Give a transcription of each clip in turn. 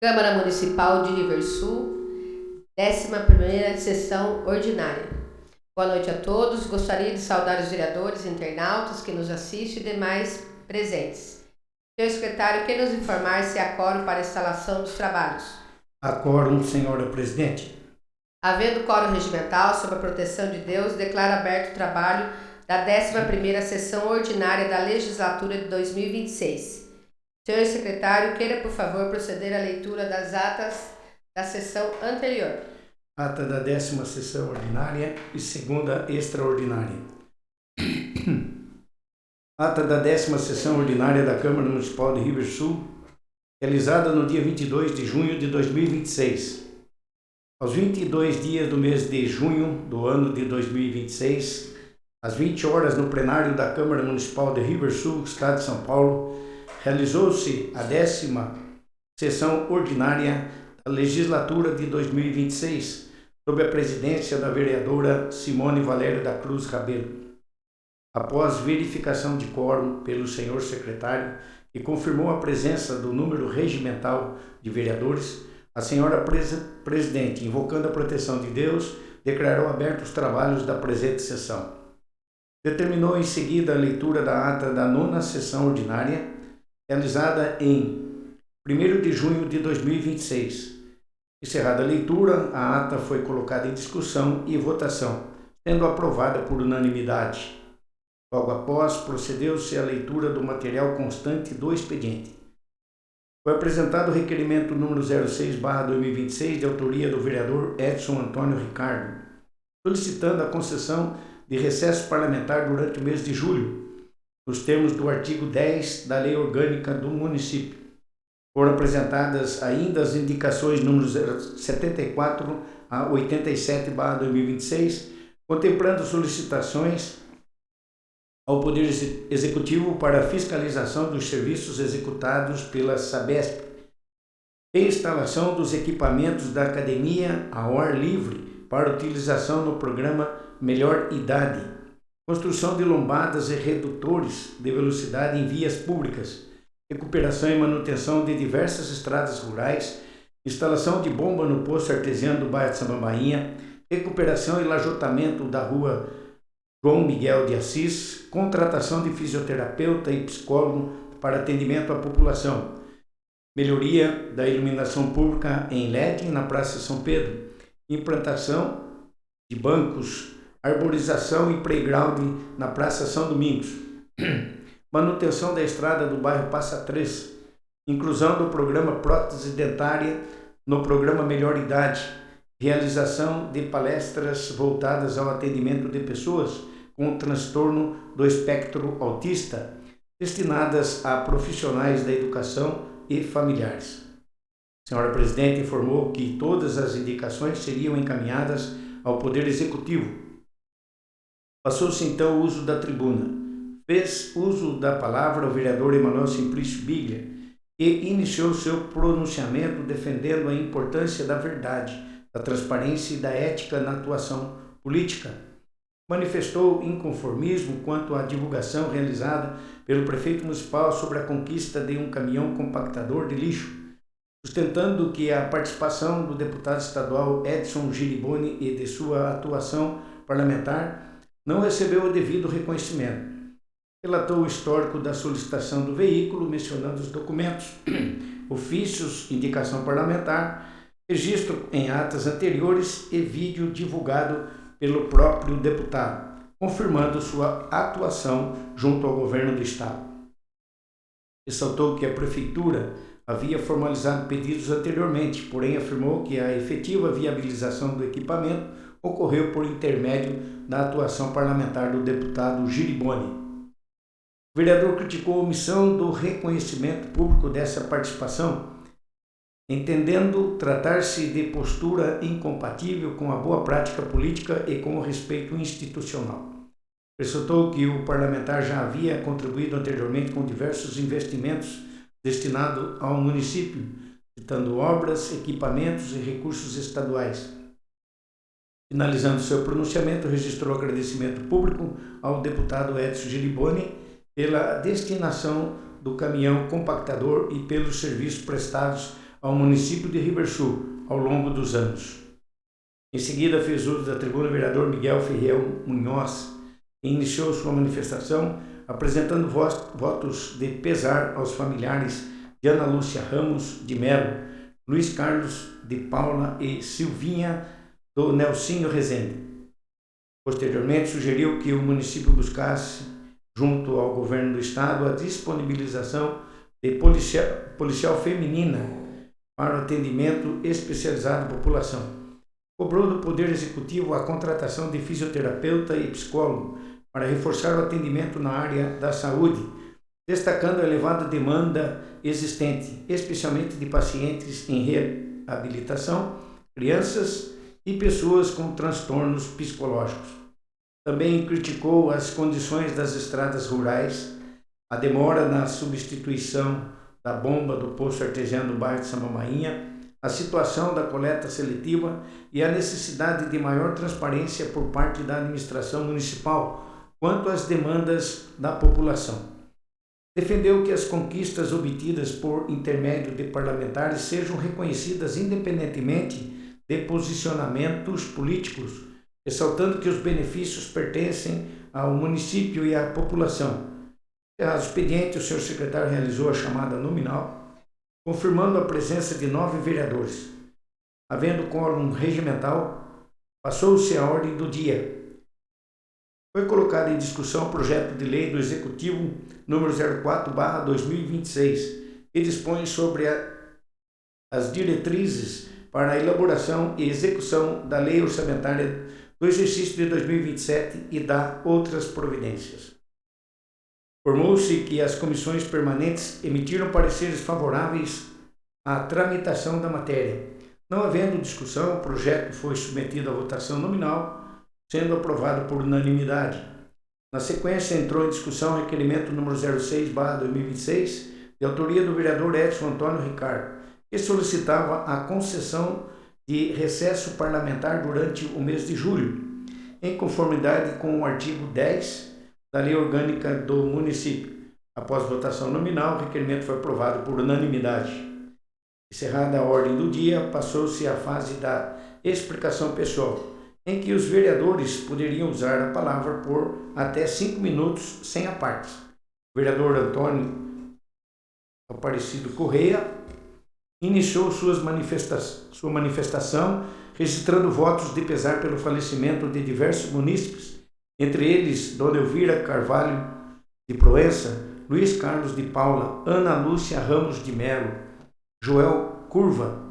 Câmara Municipal de Riversul, 11ª Sessão Ordinária. Boa noite a todos. Gostaria de saudar os vereadores, internautas que nos assistem e demais presentes. Senhor secretário, quer nos informar se há quórum para a instalação dos trabalhos? Há quórum, senhora presidente. Havendo quórum regimental, sob a proteção de Deus, declaro aberto o trabalho da 11ª Sessão Ordinária da Legislatura de 2026. Senhor secretário, queira, por favor, proceder à leitura das atas da sessão anterior. Ata da 10ª Sessão Ordinária e 2ª Extraordinária. Ata da 10ª Sessão Ordinária da Câmara Municipal de Riversul, realizada no dia 22 de junho de 2026. Aos 22 dias do mês de junho do ano de 2026, às 20 horas, no plenário da Câmara Municipal de Riversul, Estado de São Paulo, realizou-se a 10ª Sessão Ordinária da Legislatura de 2026, sob a presidência da vereadora Simone Valério da Cruz Rabelo. Após verificação de quórum pelo senhor secretário, que confirmou a presença do número regimental de vereadores, a senhora presidente, invocando a proteção de Deus, declarou abertos os trabalhos da presente sessão. Determinou em seguida a leitura da ata da 9ª Sessão Ordinária, realizada em 1º de junho de 2026. Encerrada a leitura, a ata foi colocada em discussão e votação, sendo aprovada por unanimidade. Logo após, procedeu-se à leitura do material constante do expediente. Foi apresentado o requerimento número 06/2026, de autoria do vereador Edson Antônio Ricardo, solicitando a concessão de recesso parlamentar durante o mês de julho, nos termos do artigo 10 da Lei Orgânica do Município. Foram apresentadas ainda as indicações números 74 a 87/2026, contemplando solicitações ao Poder Executivo para a fiscalização dos serviços executados pela Sabesp e instalação dos equipamentos da academia ao ar livre para utilização no programa Melhor Idade, construção de lombadas e redutores de velocidade em vias públicas, recuperação e manutenção de diversas estradas rurais, instalação de bomba no poço artesiano do bairro de Samambainha, recuperação e lajotamento da rua João Miguel de Assis, contratação de fisioterapeuta e psicólogo para atendimento à população, melhoria da iluminação pública em LED na Praça São Pedro, implantação de bancos, arborização e playground na Praça São Domingos, manutenção da estrada do bairro Passa Três, inclusão do programa prótese dentária no programa Melhor Idade, realização de palestras voltadas ao atendimento de pessoas com transtorno do espectro autista, destinadas a profissionais da educação e familiares. A senhora presidente informou que todas as indicações seriam encaminhadas ao Poder Executivo. Passou-se então o uso da tribuna. Fez uso da palavra o vereador Emanuel Simplício Biglia, que iniciou seu pronunciamento defendendo a importância da verdade, da transparência e da ética na atuação política. Manifestou inconformismo quanto à divulgação realizada pelo prefeito municipal sobre a conquista de um caminhão compactador de lixo, sustentando que a participação do deputado estadual Edson Giriboni e de sua atuação parlamentar não recebeu o devido reconhecimento. Relatou o histórico da solicitação do veículo, mencionando os documentos, ofícios, indicação parlamentar, registro em atas anteriores e vídeo divulgado pelo próprio deputado, confirmando sua atuação junto ao governo do Estado. Ressaltou que a Prefeitura havia formalizado pedidos anteriormente, porém afirmou que a efetiva viabilização do equipamento ocorreu por intermédio da atuação parlamentar do deputado Giriboni. O vereador criticou a omissão do reconhecimento público dessa participação, entendendo tratar-se de postura incompatível com a boa prática política e com o respeito institucional. Ressaltou que o parlamentar já havia contribuído anteriormente com diversos investimentos destinados ao município, citando obras, equipamentos e recursos estaduais. Finalizando seu pronunciamento, registrou agradecimento público ao deputado Edson Giriboni pela destinação do caminhão compactador e pelos serviços prestados ao município de Riversul ao longo dos anos. Em seguida, fez uso da tribuna o vereador Miguel Ferreira Munhoz e iniciou sua manifestação apresentando votos de pesar aos familiares de Ana Lúcia Ramos de Melo, Luiz Carlos de Paula e Silvinha do Nelsinho Rezende. Posteriormente, sugeriu que o município buscasse, junto ao governo do estado, a disponibilização de policial feminina para o atendimento especializado à população. Cobrou do Poder Executivo a contratação de fisioterapeuta e psicólogo para reforçar o atendimento na área da saúde, destacando a elevada demanda existente, especialmente de pacientes em reabilitação, crianças e pessoas com transtornos psicológicos. Também criticou as condições das estradas rurais, a demora na substituição da bomba do poço artesiano do bairro de Samambainha, a situação da coleta seletiva e a necessidade de maior transparência por parte da administração municipal quanto às demandas da população. Defendeu que as conquistas obtidas por intermédio de parlamentares sejam reconhecidas independentemente de posicionamentos políticos, ressaltando que os benefícios pertencem ao município e à população. Encerrado o expediente, o senhor secretário realizou a chamada nominal, confirmando a presença de 9 vereadores. Havendo quórum regimental, passou-se a ordem do dia. Foi colocado em discussão o projeto de lei do Executivo número 04/2026, que dispõe sobre as diretrizes para a elaboração e execução da lei orçamentária do exercício de 2027 e da outras providências. Informou-se que as comissões permanentes emitiram pareceres favoráveis à tramitação da matéria. Não havendo discussão, o projeto foi submetido à votação nominal, sendo aprovado por unanimidade. Na sequência, entrou em discussão o requerimento número 06/2026, de autoria do vereador Edson Antônio Ricardo, que solicitava a concessão de recesso parlamentar durante o mês de julho, em conformidade com o artigo 10 da Lei Orgânica do Município. Após votação nominal, o requerimento foi aprovado por unanimidade. Encerrada a ordem do dia, passou-se à fase da explicação pessoal, em que os vereadores poderiam usar a palavra por até 5 minutos sem apartes. O vereador Antônio Aparecido Correia iniciou sua manifestação registrando votos de pesar pelo falecimento de diversos munícipes, entre eles Dona Elvira Carvalho de Proença, Luiz Carlos de Paula, Ana Lúcia Ramos de Melo, Joel Curva,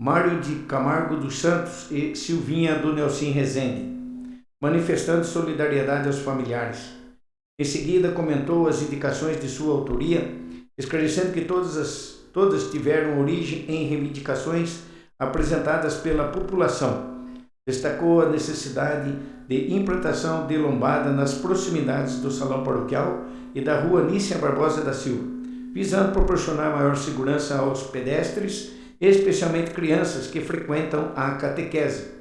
Mário de Camargo dos Santos e Silvinha do Nelsinho Rezende, manifestando solidariedade aos familiares. Em seguida, comentou as indicações de sua autoria, esclarecendo que todas tiveram origem em reivindicações apresentadas pela população. Destacou a necessidade de implantação de lombada nas proximidades do Salão Paroquial e da Rua Nícia Barbosa da Silva, visando proporcionar maior segurança aos pedestres, especialmente crianças que frequentam a catequese.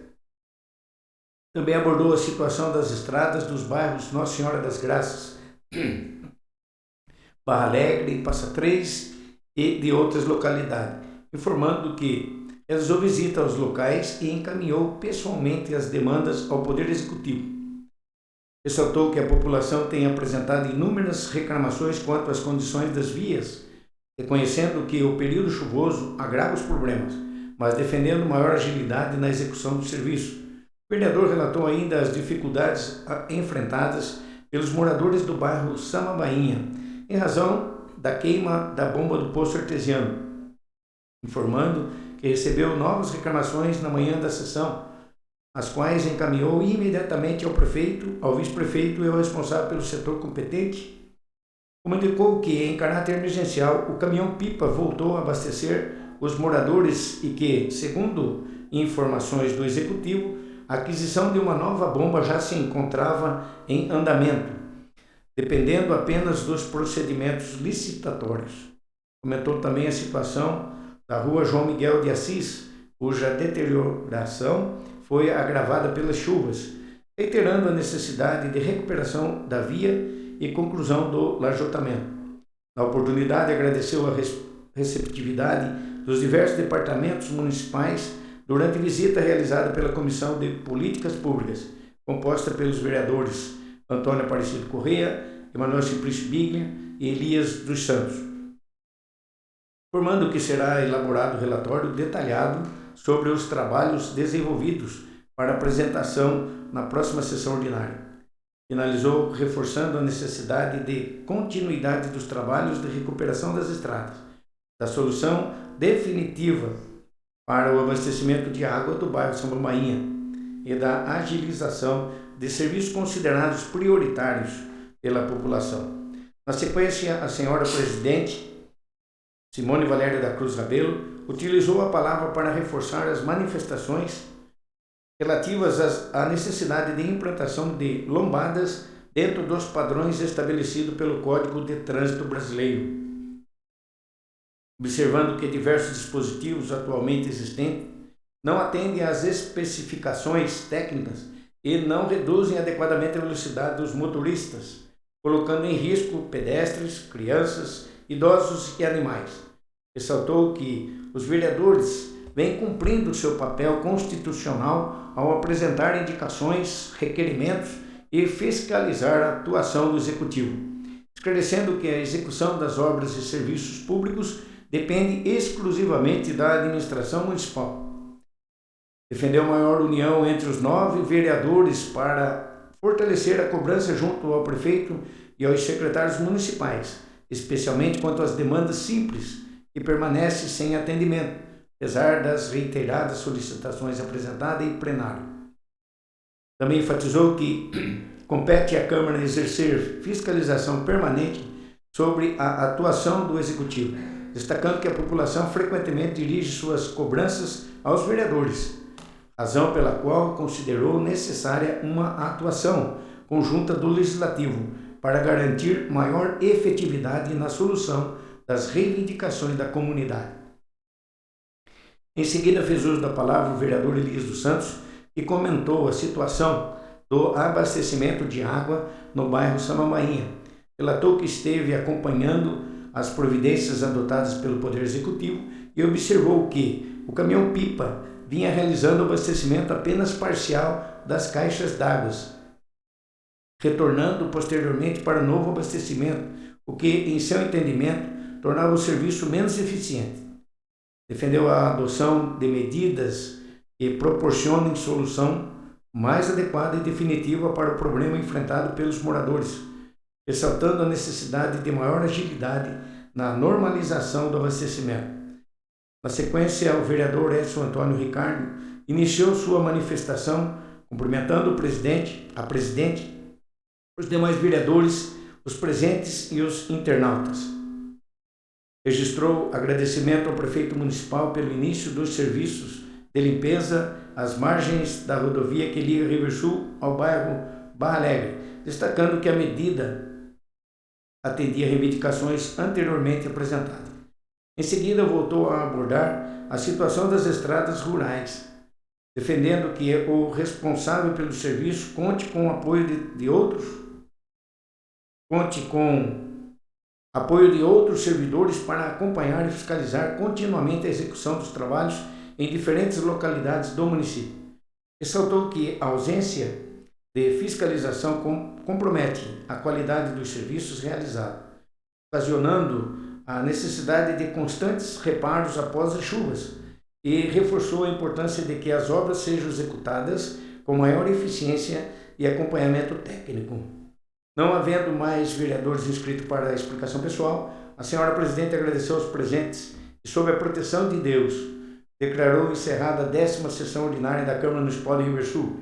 Também abordou a situação das estradas dos bairros Nossa Senhora das Graças, Barra Alegre, Passa Três e de outras localidades, informando que realizou visita aos locais e encaminhou pessoalmente as demandas ao Poder Executivo. Ressaltou que a população tem apresentado inúmeras reclamações quanto às condições das vias, reconhecendo que o período chuvoso agrava os problemas, mas defendendo maior agilidade na execução do serviço. O vereador relatou ainda as dificuldades enfrentadas pelos moradores do bairro Samambainha, em razão da queima da bomba do poço artesiano, informando que recebeu novas reclamações na manhã da sessão, as quais encaminhou imediatamente ao prefeito, ao vice-prefeito e ao responsável pelo setor competente. Comunicou que, em caráter emergencial, o caminhão-pipa voltou a abastecer os moradores e que, segundo informações do Executivo, a aquisição de uma nova bomba já se encontrava em andamento, dependendo apenas dos procedimentos licitatórios. Comentou também a situação da rua João Miguel de Assis, cuja deterioração foi agravada pelas chuvas, reiterando a necessidade de recuperação da via e conclusão do lajotamento. Na oportunidade, agradeceu a receptividade dos diversos departamentos municipais durante visita realizada pela Comissão de Políticas Públicas, composta pelos vereadores Antônio Aparecido Corrêa, Emanuel Simplício Biglia e Elias dos Santos, informando que será elaborado relatório detalhado sobre os trabalhos desenvolvidos para apresentação na próxima sessão ordinária. Finalizou reforçando a necessidade de continuidade dos trabalhos de recuperação das estradas, da solução definitiva para o abastecimento de água do bairro São Mainha e da agilização de serviços considerados prioritários pela população. Na sequência, a senhora presidente, Simone Valéria da Cruz Rabelo, utilizou a palavra para reforçar as manifestações relativas à necessidade de implantação de lombadas dentro dos padrões estabelecidos pelo Código de Trânsito Brasileiro, observando que diversos dispositivos atualmente existentes não atendem às especificações técnicas e não reduzem adequadamente a velocidade dos motoristas, colocando em risco pedestres, crianças, idosos e animais. Ressaltou que os vereadores vêm cumprindo seu papel constitucional ao apresentar indicações, requerimentos e fiscalizar a atuação do Executivo, esclarecendo que a execução das obras e serviços públicos depende exclusivamente da administração municipal. Defendeu maior união entre os 9 vereadores para fortalecer a cobrança junto ao prefeito e aos secretários municipais, especialmente quanto às demandas simples que permanecem sem atendimento, apesar das reiteradas solicitações apresentadas em plenário. Também enfatizou que compete à Câmara exercer fiscalização permanente sobre a atuação do Executivo, destacando que a população frequentemente dirige suas cobranças aos vereadores, razão pela qual considerou necessária uma atuação conjunta do Legislativo para garantir maior efetividade na solução das reivindicações da comunidade. Em seguida, fez uso da palavra o vereador Elias dos Santos, que comentou a situação do abastecimento de água no bairro Samambainha. Relatou que esteve acompanhando as providências adotadas pelo Poder Executivo e observou que o caminhão-pipa vinha realizando abastecimento apenas parcial das caixas d'água, retornando posteriormente para novo abastecimento, o que, em seu entendimento, tornava o serviço menos eficiente. Defendeu a adoção de medidas que proporcionem solução mais adequada e definitiva para o problema enfrentado pelos moradores, ressaltando a necessidade de maior agilidade na normalização do abastecimento. Na sequência, o vereador Edson Antônio Ricardo iniciou sua manifestação cumprimentando o presidente, a presidente, os demais vereadores, os presentes e os internautas. Registrou agradecimento ao prefeito municipal pelo início dos serviços de limpeza às margens da rodovia que liga Riversul ao bairro Barra Alegre, destacando que a medida atendia reivindicações anteriormente apresentadas. Em seguida, voltou a abordar a situação das estradas rurais, defendendo que o responsável pelo serviço conte com apoio de outros servidores para acompanhar e fiscalizar continuamente a execução dos trabalhos em diferentes localidades do município. Ressaltou que a ausência de fiscalização compromete a qualidade dos serviços realizados, ocasionando a necessidade de constantes reparos após as chuvas, e reforçou a importância de que as obras sejam executadas com maior eficiência e acompanhamento técnico. Não havendo mais vereadores inscritos para a explicação pessoal, a senhora presidente agradeceu aos presentes e, sob a proteção de Deus, declarou encerrada a 10ª sessão ordinária da Câmara Municipal de Riversul,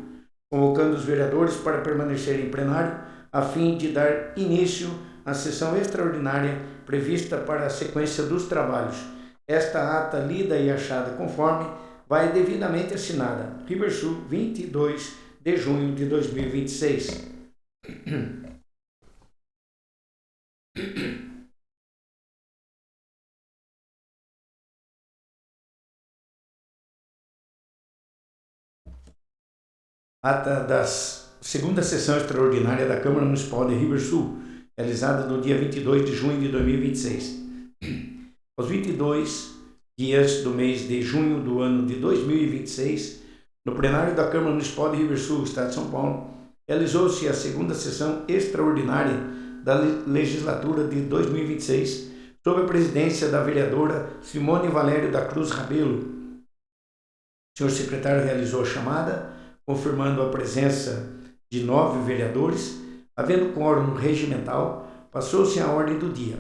convocando os vereadores para permanecer em plenário a fim de dar início à sessão extraordinária prevista para a sequência dos trabalhos. Esta ata lida e achada conforme vai devidamente assinada. Riversul, 22 de junho de 2026. Ata da segunda sessão extraordinária da Câmara Municipal de Riversul, realizada no dia 22 de junho de 2026. aos 22 dias do mês de junho do ano de 2026, no plenário da Câmara Municipal de Riversul, Estado de São Paulo, realizou-se a segunda sessão extraordinária da legislatura de 2026, sob a presidência da vereadora Simone Valério da Cruz Rabelo. O senhor secretário realizou a chamada, confirmando a presença de 9 vereadores. Havendo quórum regimental, passou-se a ordem do dia.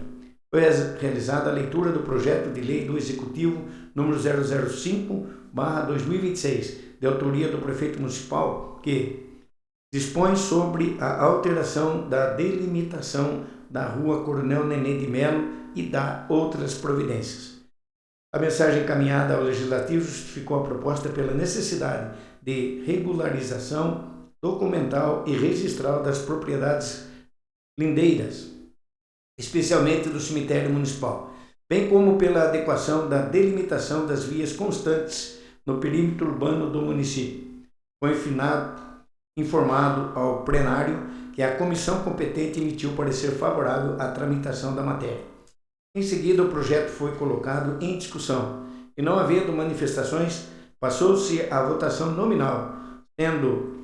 Foi realizada a leitura do projeto de lei do Executivo número 005/2026, de autoria do prefeito municipal, que dispõe sobre a alteração da delimitação da Rua Coronel Nenê de Melo e dá outras providências. A mensagem encaminhada ao Legislativo justificou a proposta pela necessidade de regularização documental e registral das propriedades lindeiras, especialmente do cemitério municipal, bem como pela adequação da delimitação das vias constantes no perímetro urbano do município. Foi informado ao plenário que a comissão competente emitiu parecer favorável à tramitação da matéria. Em seguida, o projeto foi colocado em discussão e, não havendo manifestações, passou-se a votação nominal, sendo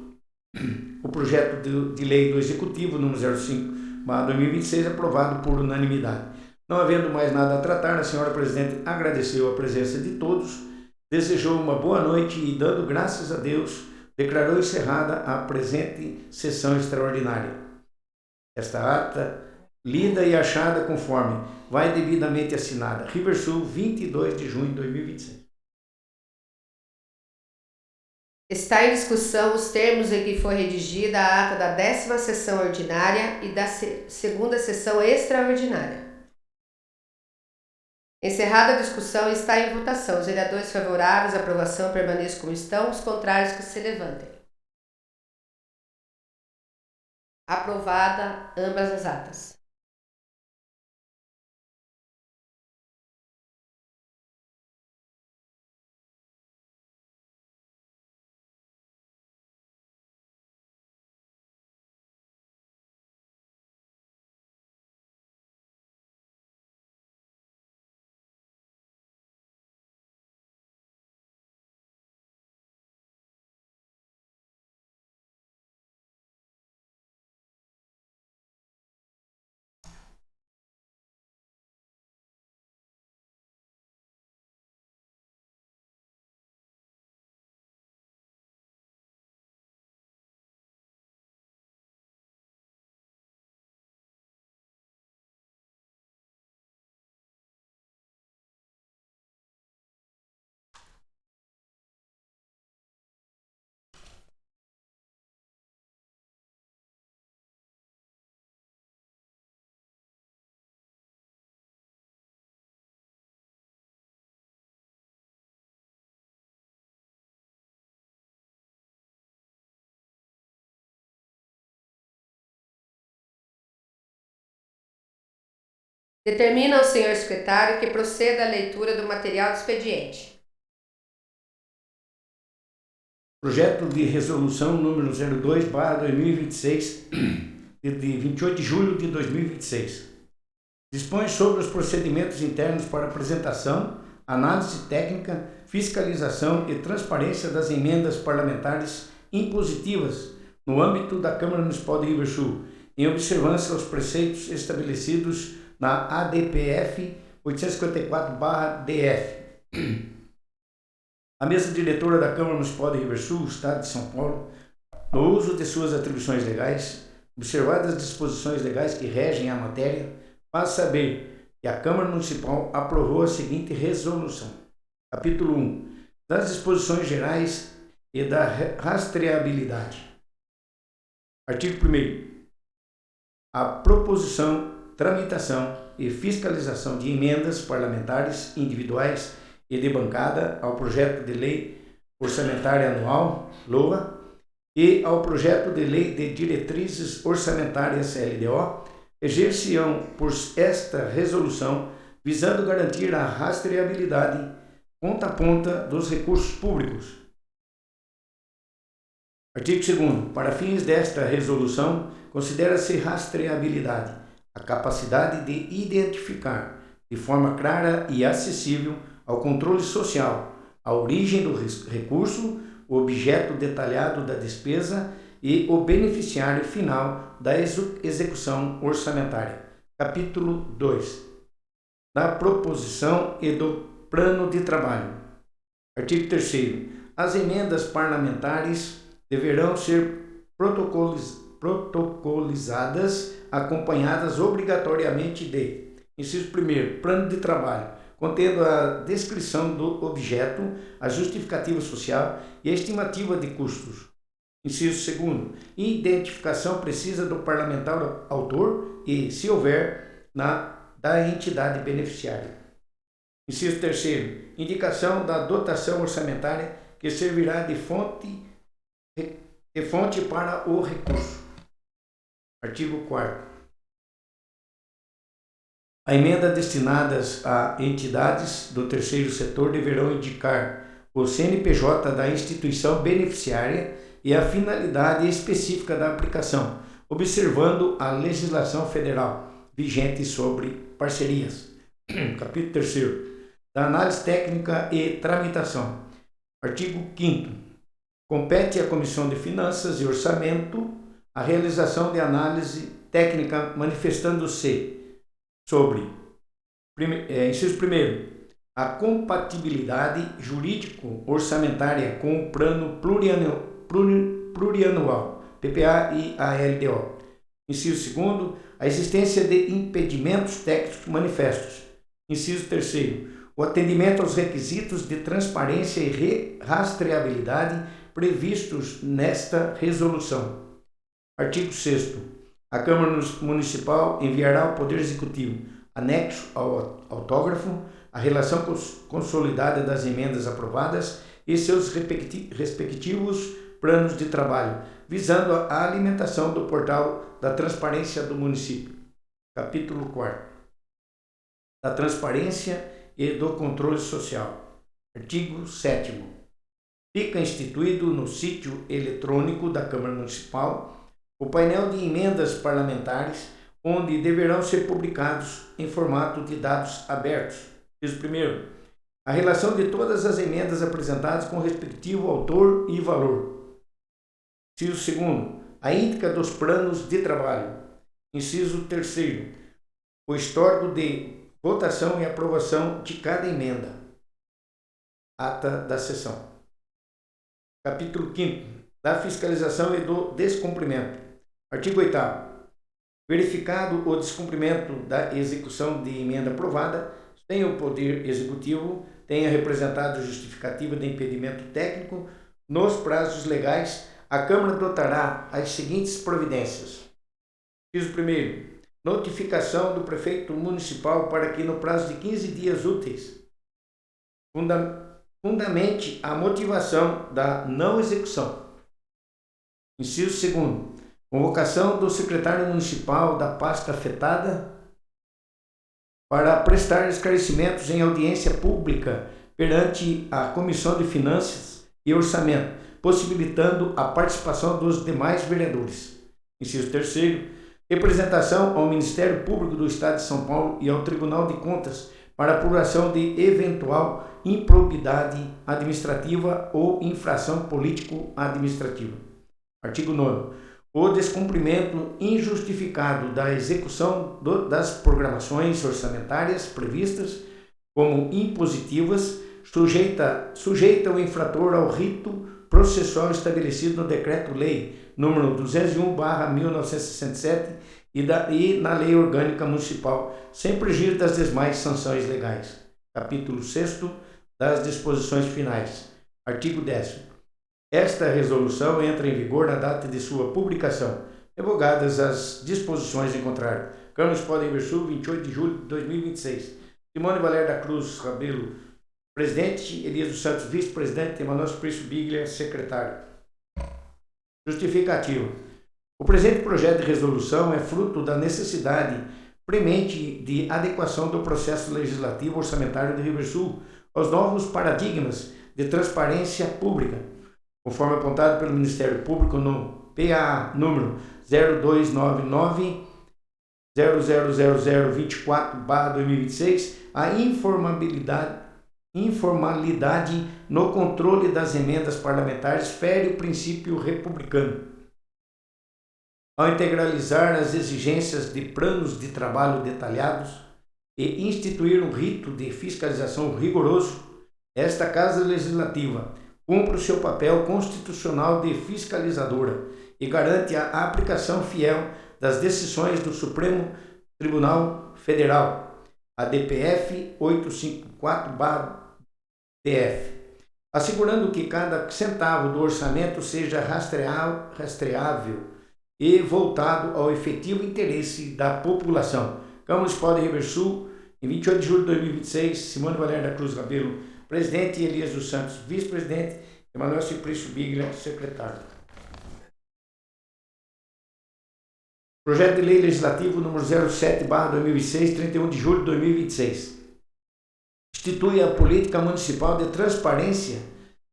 o projeto de lei do Executivo número 05/2026 aprovado por unanimidade. Não havendo mais nada a tratar, a senhora presidente agradeceu a presença de todos, desejou uma boa noite e, dando graças a Deus, declarou encerrada a presente sessão extraordinária. Esta ata, lida e achada conforme vai devidamente assinada. Riversul, 22 de junho de 2026. Está em discussão os termos em que foi redigida a ata da 10ª sessão ordinária e da segunda sessão extraordinária. Encerrada a discussão, está em votação. Os vereadores favoráveis à aprovação permaneçam como estão, os contrários que se levantem. Aprovada ambas as atas. Determina ao senhor secretário que proceda à leitura do material do expediente. Projeto de resolução número 02/2026, de 28 de julho de 2026. Dispõe sobre os procedimentos internos para apresentação, análise técnica, fiscalização e transparência das emendas parlamentares impositivas no âmbito da Câmara Municipal de Riversul, em observância aos preceitos estabelecidos na ADPF 854/DF. A mesa diretora da Câmara Municipal de Riversul, Estado de São Paulo, no uso de suas atribuições legais, observadas as disposições legais que regem a matéria, faz saber que a Câmara Municipal aprovou a seguinte resolução. Capítulo 1. Das disposições gerais e da rastreabilidade. Artigo 1º. A proposição, tramitação e fiscalização de emendas parlamentares individuais e de bancada ao projeto de lei orçamentária anual, LOA, e ao projeto de lei de diretrizes orçamentárias, LDO, exercer-se-ão por esta resolução, visando garantir a rastreabilidade ponta a ponta dos recursos públicos. Artigo 2º. Para fins desta resolução, considera-se rastreabilidade a capacidade de identificar, de forma clara e acessível ao controle social, a origem do recurso, o objeto detalhado da despesa e o beneficiário final da execução orçamentária. Capítulo 2. Da proposição e do plano de trabalho. Artigo 3º. As emendas parlamentares deverão ser protocolizadas, acompanhadas obrigatoriamente de: inciso 1º, plano de trabalho, contendo a descrição do objeto, a justificativa social e a estimativa de custos. Inciso 2º, identificação precisa do parlamentar autor e, se houver, da entidade beneficiária. Inciso 3º, indicação da dotação orçamentária que servirá de fonte para o recurso. Artigo 4º. A emenda destinadas a entidades do terceiro setor deverão indicar o CNPJ da instituição beneficiária e a finalidade específica da aplicação, observando a legislação federal vigente sobre parcerias. Capítulo 3º. Da análise técnica e tramitação. Artigo 5º. Compete à Comissão de Finanças e Orçamento a realização de análise técnica manifestando-se sobre, inciso 1º, a compatibilidade jurídico-orçamentária com o Plano Plurianual, PPA e a LDO. Inciso 2º, a existência de impedimentos técnicos manifestos. Inciso 3º, o atendimento aos requisitos de transparência e rastreabilidade previstos nesta resolução. Artigo 6º. A Câmara Municipal enviará ao Poder Executivo, anexo ao autógrafo, a relação consolidada das emendas aprovadas e seus respectivos planos de trabalho, visando a alimentação do portal da transparência do município. Capítulo 4º. Da transparência e do controle social. Artigo 7º. Fica instituído no sítio eletrônico da Câmara Municipal o painel de emendas parlamentares, onde deverão ser publicados em formato de dados abertos. Inciso 1º, a relação de todas as emendas apresentadas com o respectivo autor e valor. Inciso 2º, a íntegra dos planos de trabalho. Inciso 3º, o histórico de votação e aprovação de cada emenda. Ata da sessão. Capítulo 5º, da fiscalização e do descumprimento. Artigo 8º. Verificado o descumprimento da execução de emenda aprovada, tem o Poder Executivo, tenha representado justificativa de impedimento técnico, nos prazos legais, a Câmara adotará as seguintes providências. Inciso 1º. Notificação do prefeito municipal para que, no prazo de 15 dias úteis, fundamente a motivação da não execução. Inciso 2º. Convocação do secretário municipal da pasta afetada para prestar esclarecimentos em audiência pública perante a Comissão de Finanças e Orçamento, possibilitando a participação dos demais vereadores. Inciso 3º. Representação ao Ministério Público do Estado de São Paulo e ao Tribunal de Contas para apuração de eventual improbidade administrativa ou infração político-administrativa. Artigo 9º. O descumprimento injustificado da execução das programações orçamentárias previstas como impositivas sujeita o infrator ao rito processual estabelecido no Decreto-Lei nº 201/1967 e na Lei Orgânica Municipal, sem prejuízo das demais sanções legais. Capítulo 6º, das disposições finais. Artigo 10º. Esta resolução entra em vigor na data de sua publicação, revogadas as disposições em contrário. Câmara Municipal de Iversul, 28 de julho de 2026. Simone Valério da Cruz Rabelo, presidente. Elias dos Santos, vice-presidente. Emanuel Suplício Biglia, secretário. Justificativa. O presente projeto de resolução é fruto da necessidade premente de adequação do processo legislativo orçamentário de Rio Grande do Sul aos novos paradigmas de transparência pública, conforme apontado pelo Ministério Público no PAA número 00024/2026, a informalidade no controle das emendas parlamentares fere o princípio republicano. Ao integralizar as exigências de planos de trabalho detalhados e instituir um rito de fiscalização rigoroso, esta Casa Legislativa cumpre o seu papel constitucional de fiscalizadora e garante a aplicação fiel das decisões do Supremo Tribunal Federal, a DPF 854/DF, assegurando que cada centavo do orçamento seja rastreável e voltado ao efetivo interesse da população. Câmara Municipal de Riversul, em 28 de julho de 2026, Simone Valéria da Cruz Rabelo, presidente, Elias dos Santos, vice-presidente, Emanuel Simplício Biglia, secretário. Projeto de Lei Legislativo número 07/2006, 31 de julho de 2026. Institui a política municipal de transparência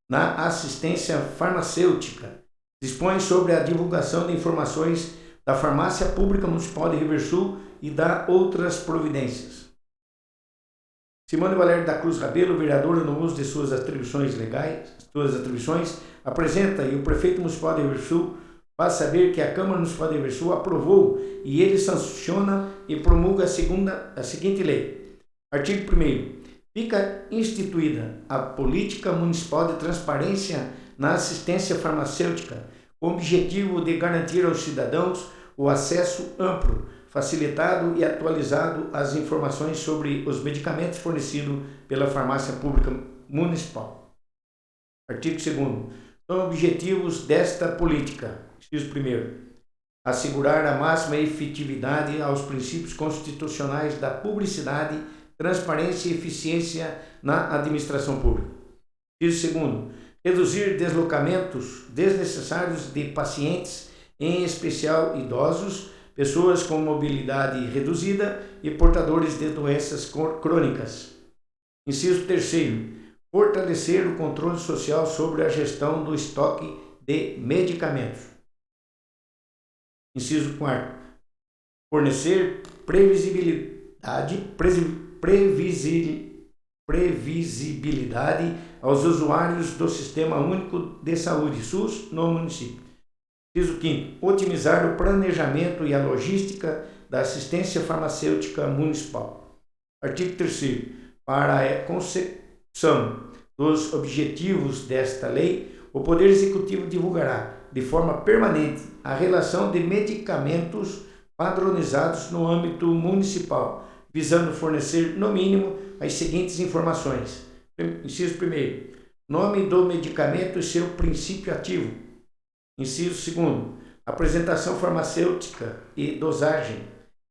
na assistência farmacêutica. Dispõe sobre a divulgação de informações da Farmácia Pública Municipal de Riversul e dá outras providências. Simone Valéria da Cruz Rabelo, vereadora no uso de suas atribuições legais, apresenta e o prefeito municipal de Riversul faz saber que a Câmara Municipal de Riversul aprovou e ele sanciona e promulga a seguinte lei. Artigo 1º. Fica instituída a Política Municipal de Transparência na Assistência Farmacêutica, com o objetivo de garantir aos cidadãos o acesso amplo, facilitado e atualizado às informações sobre os medicamentos fornecidos pela Farmácia Pública Municipal. Artigo 2º. São objetivos desta política. Inciso 1º. Assegurar a máxima efetividade aos princípios constitucionais da publicidade, transparência e eficiência na administração pública. Inciso 2º. Reduzir deslocamentos desnecessários de pacientes, em especial idosos, pessoas com mobilidade reduzida e portadores de doenças crônicas. Inciso 3º. Fortalecer o controle social sobre a gestão do estoque de medicamentos. Inciso 4º. Fornecer previsibilidade aos usuários do Sistema Único de Saúde, SUS, no município. Inciso 5º. Otimizar o planejamento e a logística da assistência farmacêutica municipal. Artigo 3º. Para a consecução dos objetivos desta lei, o Poder Executivo divulgará de forma permanente a relação de medicamentos padronizados no âmbito municipal, visando fornecer, no mínimo, as seguintes informações. Inciso 1º. Nome do medicamento e seu princípio ativo. Inciso 2º. Apresentação farmacêutica e dosagem.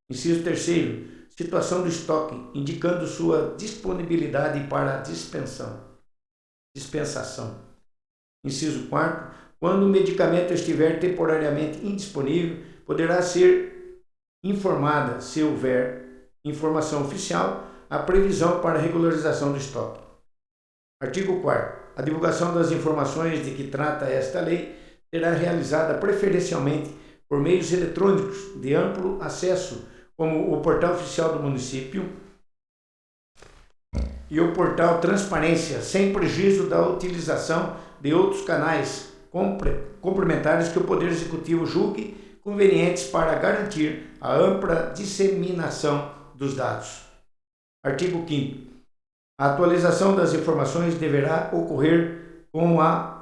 Inciso 3º. Situação do estoque, indicando sua disponibilidade para dispensação. Inciso 4º. Quando o medicamento estiver temporariamente indisponível, poderá ser informada, se houver informação oficial, a previsão para regularização do estoque. Artigo 4º. A divulgação das informações de que trata esta lei será realizada preferencialmente por meios eletrônicos de amplo acesso, como o portal oficial do município e o portal Transparência, sem prejuízo da utilização de outros canais complementares que o Poder Executivo julgue convenientes para garantir a ampla disseminação dos dados. Artigo 5º. A atualização das informações deverá ocorrer com a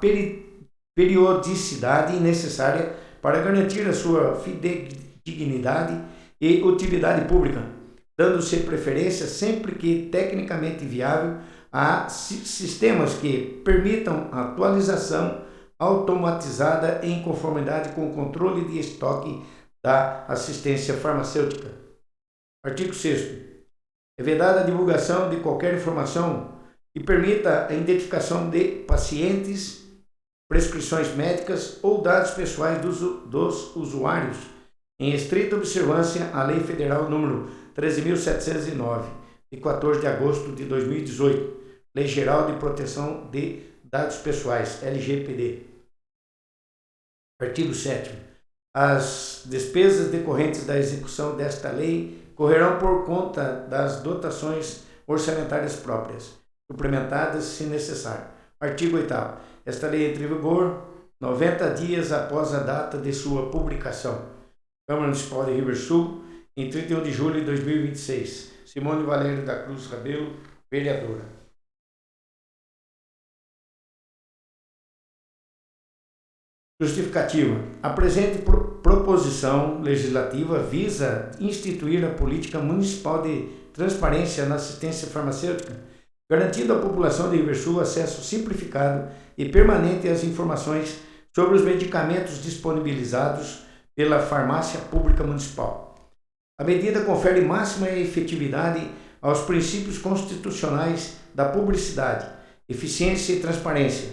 periodicidade necessária para garantir a sua fidedignidade e utilidade pública, dando-se preferência sempre que tecnicamente viável a sistemas que permitam a atualização automatizada em conformidade com o controle de estoque da assistência farmacêutica. Artigo 6º. É vedada a divulgação de qualquer informação que permita a identificação de pacientes, prescrições médicas ou dados pessoais dos usuários, em estrita observância à Lei Federal nº 13.709, de 14 de agosto de 2018, Lei Geral de Proteção de Dados Pessoais, LGPD. Artigo 7º. As despesas decorrentes da execução desta lei correrão por conta das dotações orçamentárias próprias, suplementadas se necessário. Artigo 8º. Esta lei entra em vigor 90 dias após a data de sua publicação. Câmara Municipal de Rio Verde do Sul, em 31 de julho de 2026. Simone Valério da Cruz Rabelo, vereadora. Justificativa. A presente proposição legislativa visa instituir a política municipal de transparência na assistência farmacêutica, garantindo à população de Rio Verde do Sul acesso simplificado e permanente às informações sobre os medicamentos disponibilizados pela farmácia pública municipal. A medida confere máxima efetividade aos princípios constitucionais da publicidade, eficiência e transparência,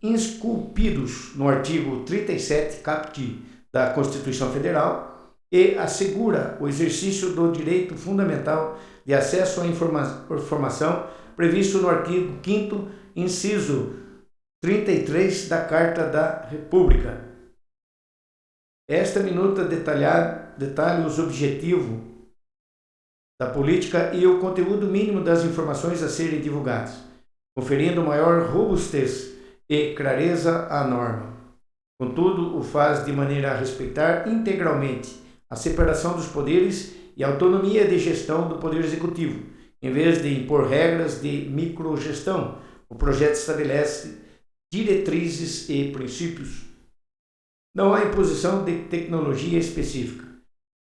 esculpidos no artigo 37, caput da Constituição Federal, e assegura o exercício do direito fundamental de acesso à informação previsto no artigo 5º, inciso 33 da Carta da República. Esta minuta detalha os objetivos da política e o conteúdo mínimo das informações a serem divulgadas, conferindo maior robustez e clareza à norma. Contudo, o faz de maneira a respeitar integralmente a separação dos poderes e a autonomia de gestão do Poder Executivo. Em vez de impor regras de microgestão, o projeto estabelece diretrizes e princípios. Não há imposição de tecnologia específica.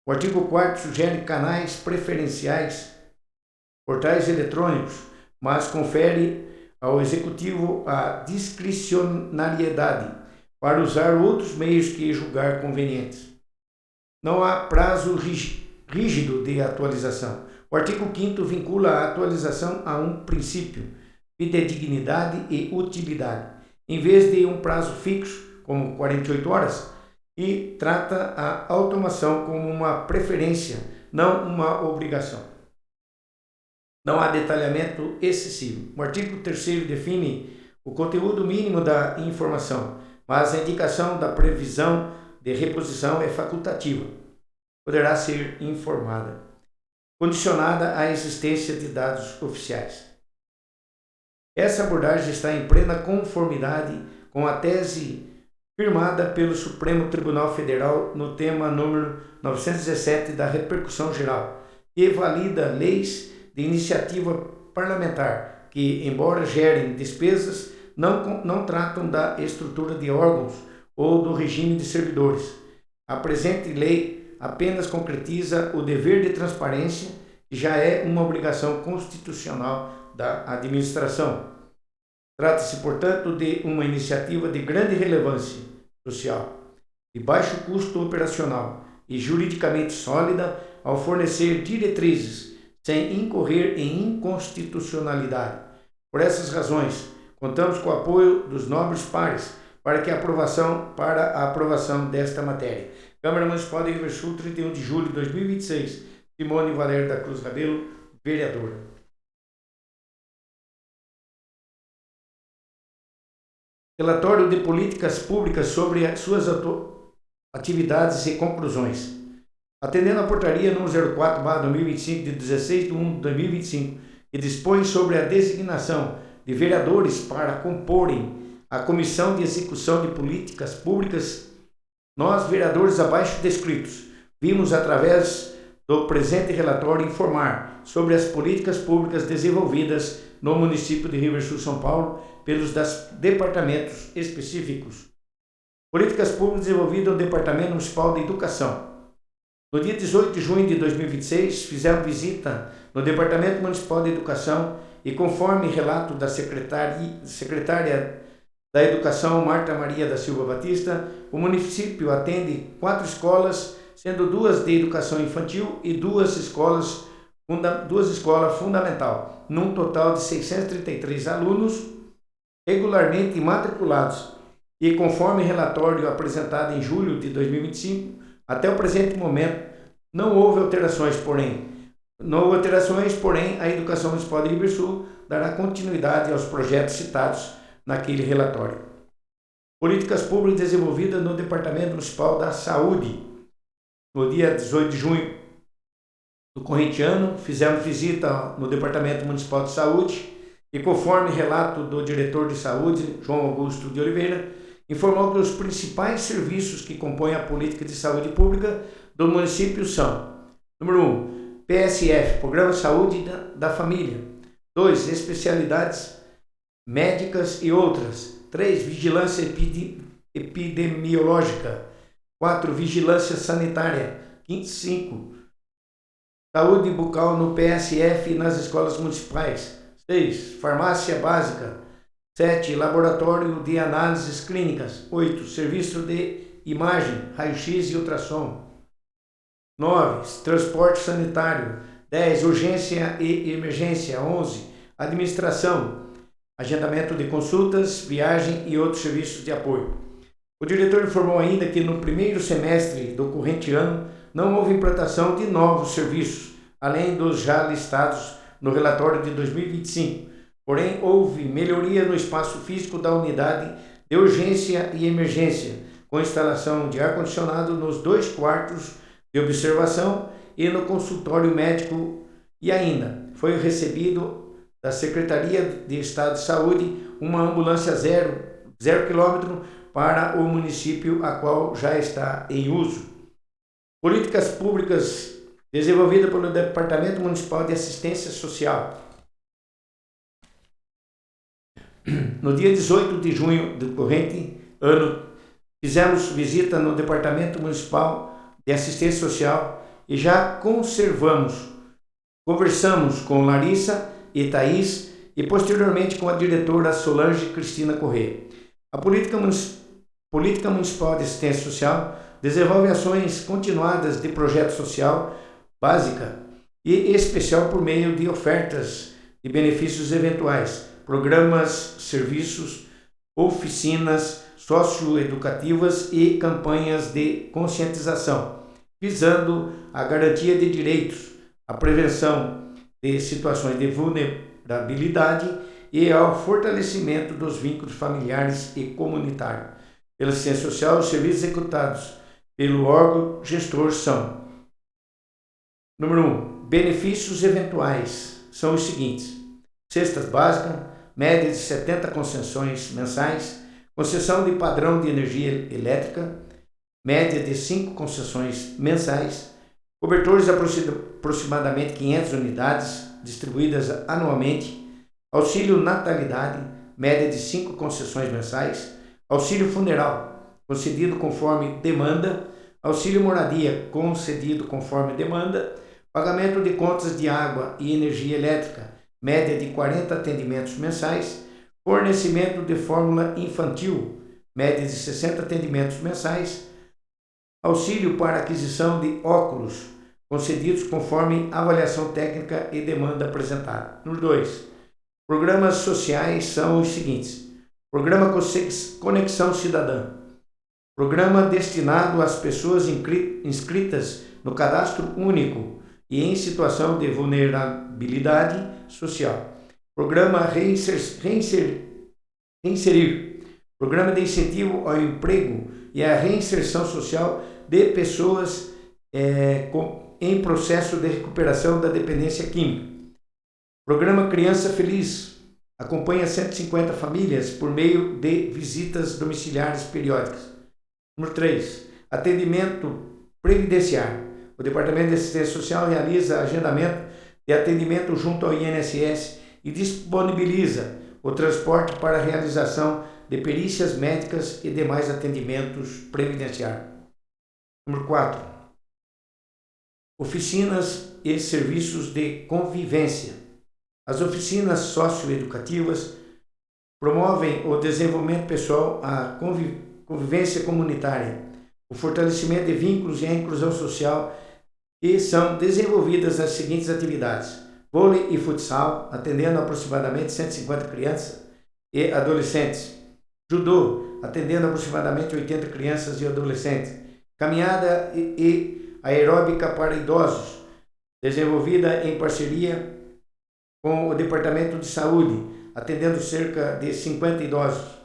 O artigo 4º sugere canais preferenciais, portais eletrônicos, mas confere ao Executivo a discricionariedade para usar outros meios que julgar convenientes. Não há prazo rígido de atualização. O artigo 5º vincula a atualização a um princípio, fidedignidade e utilidade, em vez de um prazo fixo, como 48 horas, e trata a automação como uma preferência, não uma obrigação. Não há detalhamento excessivo. O artigo 3º define o conteúdo mínimo da informação, mas a indicação da previsão de reposição é facultativa. Poderá ser informada, condicionada à existência de dados oficiais. Essa abordagem está em plena conformidade com a tese firmada pelo Supremo Tribunal Federal no tema número 917 da repercussão geral, que valida leis de iniciativa parlamentar que, embora gerem despesas, não tratam da estrutura de órgãos ou do regime de servidores. A presente lei apenas concretiza o dever de transparência, que já é uma obrigação constitucional da administração. Trata-se, portanto, de uma iniciativa de grande relevância social, de baixo custo operacional e juridicamente sólida ao fornecer diretrizes sem incorrer em inconstitucionalidade. Por essas razões, contamos com o apoio dos nobres pares para a aprovação desta matéria. Câmara Municipal de Rio Verde do Sul, 31 de julho de 2026. Simone Valério da Cruz Rabelo, vereadora. Relatório de políticas públicas sobre as suas atividades e conclusões. Atendendo à portaria número 04/2025 de 16 de 1 de 2025, que dispõe sobre a designação de vereadores para comporem a Comissão de Execução de Políticas Públicas, nós, vereadores abaixo descritos, vimos através do presente relatório informar sobre as políticas públicas desenvolvidas no município de Rio Verde do Sul, São Paulo, pelos departamentos específicos. Políticas públicas desenvolvidas no Departamento Municipal de Educação. No dia 18 de junho de 2026, fizemos visita no Departamento Municipal de Educação e, conforme relato da secretária da Educação, Marta Maria da Silva Batista, o município atende 4 escolas, sendo 2 de educação infantil e 2 escolas fundamental, num total de 633 alunos regularmente matriculados. E conforme relatório apresentado em julho de 2025, até o presente momento não houve alterações, porém, a Educação Municipal de Rio Verde do Sul dará continuidade aos projetos citados naquele relatório. Políticas públicas desenvolvidas no Departamento Municipal da Saúde. No dia 18 de junho do corrente ano, fizemos visita no Departamento Municipal de Saúde e, conforme relato do diretor de saúde, João Augusto de Oliveira, informou que os principais serviços que compõem a política de saúde pública do município são: número 1, PSF, Programa Saúde da Família; 2, especialidades médicas e outras; 3, vigilância epidemiológica; 4, vigilância sanitária; 5, saúde bucal no PSF e nas escolas municipais; 6, farmácia básica; 7, laboratório de análises clínicas; 8, serviço de imagem, raio-x e ultrassom; 9, transporte sanitário; 10, urgência e emergência; 11, administração, agendamento de consultas, viagem e outros serviços de apoio. O diretor informou ainda que no primeiro semestre do corrente ano não houve implantação de novos serviços, além dos já listados no relatório de 2025. Porém, houve melhoria no espaço físico da unidade de urgência e emergência, com instalação de ar-condicionado nos 2 quartos de observação e no consultório médico, e ainda foi recebido da Secretaria de Estado de Saúde uma ambulância zero quilômetro para o município, a qual já está em uso. Políticas públicas desenvolvidas pelo Departamento Municipal de Assistência Social. No dia 18 de junho do corrente ano, fizemos visita no Departamento Municipal de Assistência Social e já conversamos com Larissa e Thaís e posteriormente com a diretora Solange Cristina Corrêa. A Política Municipal de Assistência Social desenvolve ações continuadas de projeto social básica e especial por meio de ofertas de benefícios eventuais, programas, serviços, oficinas socioeducativas e campanhas de conscientização, visando a garantia de direitos, a prevenção de situações de vulnerabilidade e ao fortalecimento dos vínculos familiares e comunitários. Pela assistência social, os serviços executados pelo órgão gestor são: número 1, benefícios eventuais são os seguintes: cestas básicas, média de 70 concessões mensais, concessão de padrão de energia elétrica, média de 5 concessões mensais, cobertores de aproximadamente 500 unidades distribuídas anualmente, auxílio natalidade, média de 5 concessões mensais, auxílio funeral, concedido conforme demanda, auxílio moradia, concedido conforme demanda, pagamento de contas de água e energia elétrica, média de 40 atendimentos mensais, fornecimento de fórmula infantil, média de 60 atendimentos mensais, auxílio para aquisição de óculos, concedidos conforme avaliação técnica e demanda apresentada. Número 2. Programas sociais são os seguintes: Programa Conexão Cidadã, programa destinado às pessoas inscritas no Cadastro Único e em situação de vulnerabilidade social. Programa Reinserir, programa de incentivo ao emprego e à reinserção social de pessoas em processo de recuperação da dependência química. Programa Criança Feliz, acompanha 150 famílias por meio de visitas domiciliares periódicas. Número 3. Atendimento previdenciário. O Departamento de Assistência Social realiza agendamento de atendimento junto ao INSS e disponibiliza o transporte para a realização de perícias médicas e demais atendimentos previdenciários. Número 4. Oficinas e serviços de convivência. As oficinas socioeducativas promovem o desenvolvimento pessoal, a convivência comunitária, o fortalecimento de vínculos e a inclusão social, e são desenvolvidas as seguintes atividades: vôlei e futsal, atendendo aproximadamente 150 crianças e adolescentes; judô, atendendo aproximadamente 80 crianças e adolescentes; caminhada e aeróbica para idosos, desenvolvida em parceria com o Departamento de Saúde, atendendo cerca de 50 idosos;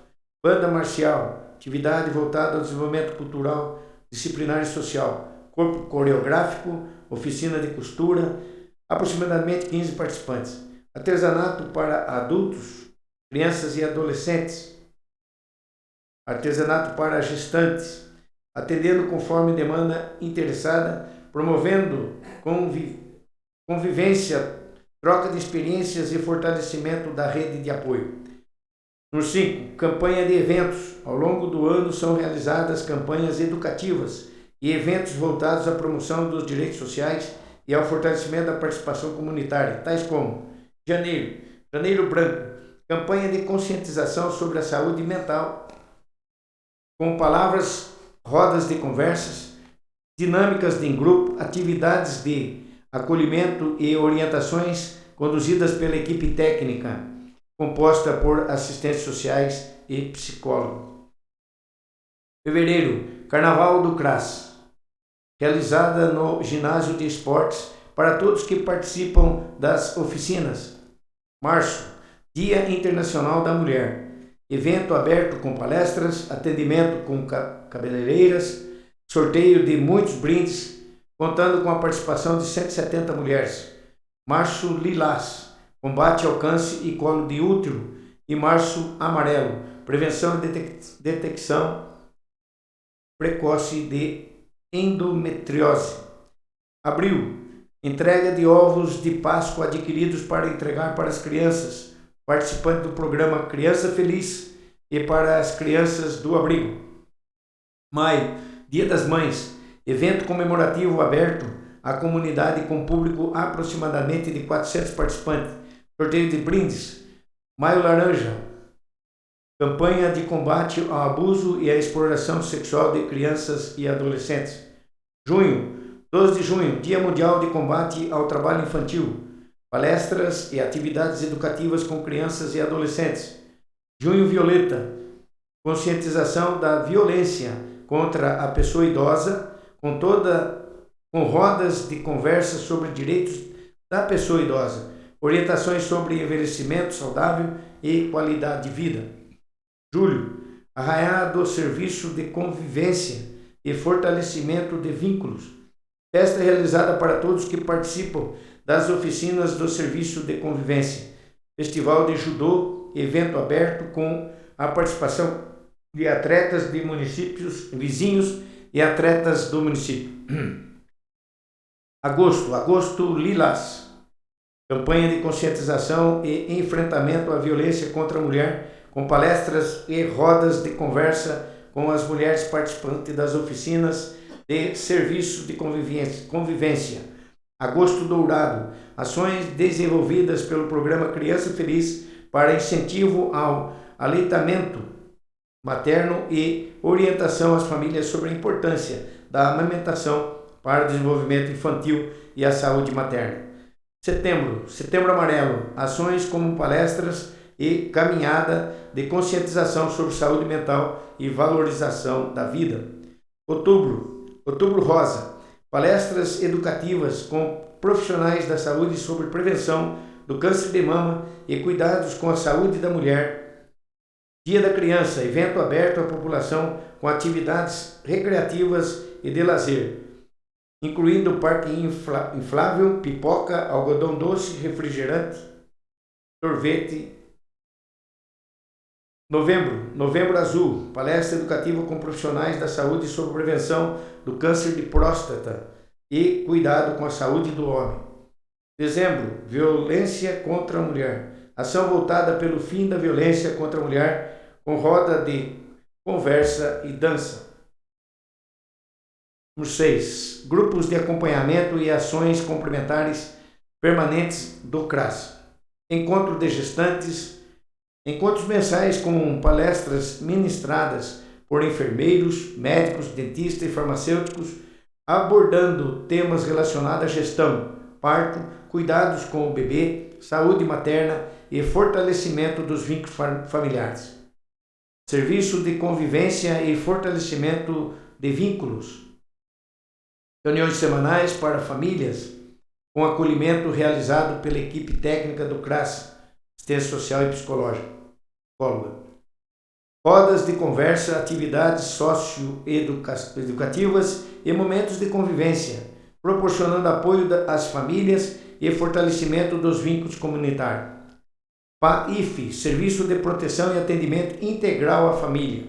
banda marcial, atividade voltada ao desenvolvimento cultural, disciplinar e social, corpo coreográfico, oficina de costura, aproximadamente 15 participantes. Artesanato para adultos, crianças e adolescentes. Artesanato para gestantes, atendendo conforme demanda interessada, promovendo convivência, troca de experiências e fortalecimento da rede de apoio. Número 5. Campanha de eventos. Ao longo do ano são realizadas campanhas educativas e eventos voltados à promoção dos direitos sociais e ao fortalecimento da participação comunitária, tais como Janeiro Branco, campanha de conscientização sobre a saúde mental, com palavras, rodas de conversas, dinâmicas em grupo, atividades de acolhimento e orientações conduzidas pela equipe técnica, composta por assistentes sociais e psicólogos. Fevereiro, Carnaval do CRAS, realizada no ginásio de esportes para todos que participam das oficinas. Março, Dia Internacional da Mulher, evento aberto com palestras, atendimento com cabeleireiras, sorteio de muitos brindes, contando com a participação de 170 mulheres. Março Lilás, combate ao câncer e colo de útero, e Março Amarelo, prevenção e detecção precoce de endometriose. Abril, entrega de ovos de Páscoa adquiridos para entregar para as crianças, participantes do programa Criança Feliz e para as crianças do abrigo. Maio, Dia das Mães, evento comemorativo aberto à comunidade com público aproximadamente de 400 participantes, sorteio de brindes. Maio Laranja, campanha de combate ao abuso e à exploração sexual de crianças e adolescentes. Junho, 12 de junho, Dia Mundial de Combate ao Trabalho Infantil, palestras e atividades educativas com crianças e adolescentes. Junho Violeta, conscientização da violência contra a pessoa idosa, com rodas de conversa sobre direitos da pessoa idosa, orientações sobre envelhecimento saudável e qualidade de vida. Julho, Arraiá do Serviço de Convivência e Fortalecimento de Vínculos, festa realizada para todos que participam das oficinas do Serviço de Convivência. Festival de Judô, evento aberto com a participação de atletas de municípios vizinhos e atletas do município. Agosto Lilás, campanha de conscientização e enfrentamento à violência contra a mulher, com palestras e rodas de conversa com as mulheres participantes das oficinas de serviços de convivência. Agosto Dourado, ações desenvolvidas pelo programa Criança Feliz para incentivo ao aleitamento materno e orientação às famílias sobre a importância da amamentação para o desenvolvimento infantil e a saúde materna. Setembro Amarelo, ações como palestras e caminhada de conscientização sobre saúde mental e valorização da vida. Outubro Rosa, palestras educativas com profissionais da saúde sobre prevenção do câncer de mama e cuidados com a saúde da mulher. Dia da Criança, evento aberto à população com atividades recreativas e de lazer, incluindo parque inflável, pipoca, algodão doce, refrigerante, sorvete. Novembro Azul, palestra educativa com profissionais da saúde sobre prevenção do câncer de próstata e cuidado com a saúde do homem. Dezembro, violência contra a mulher, ação voltada pelo fim da violência contra a mulher, com roda de conversa e dança. Número 6. Grupos de acompanhamento e ações complementares permanentes do CRAS. Encontro de gestantes, encontros mensais com palestras ministradas por enfermeiros, médicos, dentistas e farmacêuticos, abordando temas relacionados à gestão, parto, cuidados com o bebê, saúde materna e fortalecimento dos vínculos familiares. Serviço de convivência e fortalecimento de vínculos. Reuniões semanais para famílias, com acolhimento realizado pela equipe técnica do CRAS, assistência social e psicóloga. rodas de conversa, atividades socioeducativas e momentos de convivência, proporcionando apoio às famílias e fortalecimento dos vínculos comunitários. PAIF, Serviço de Proteção e Atendimento Integral à Família.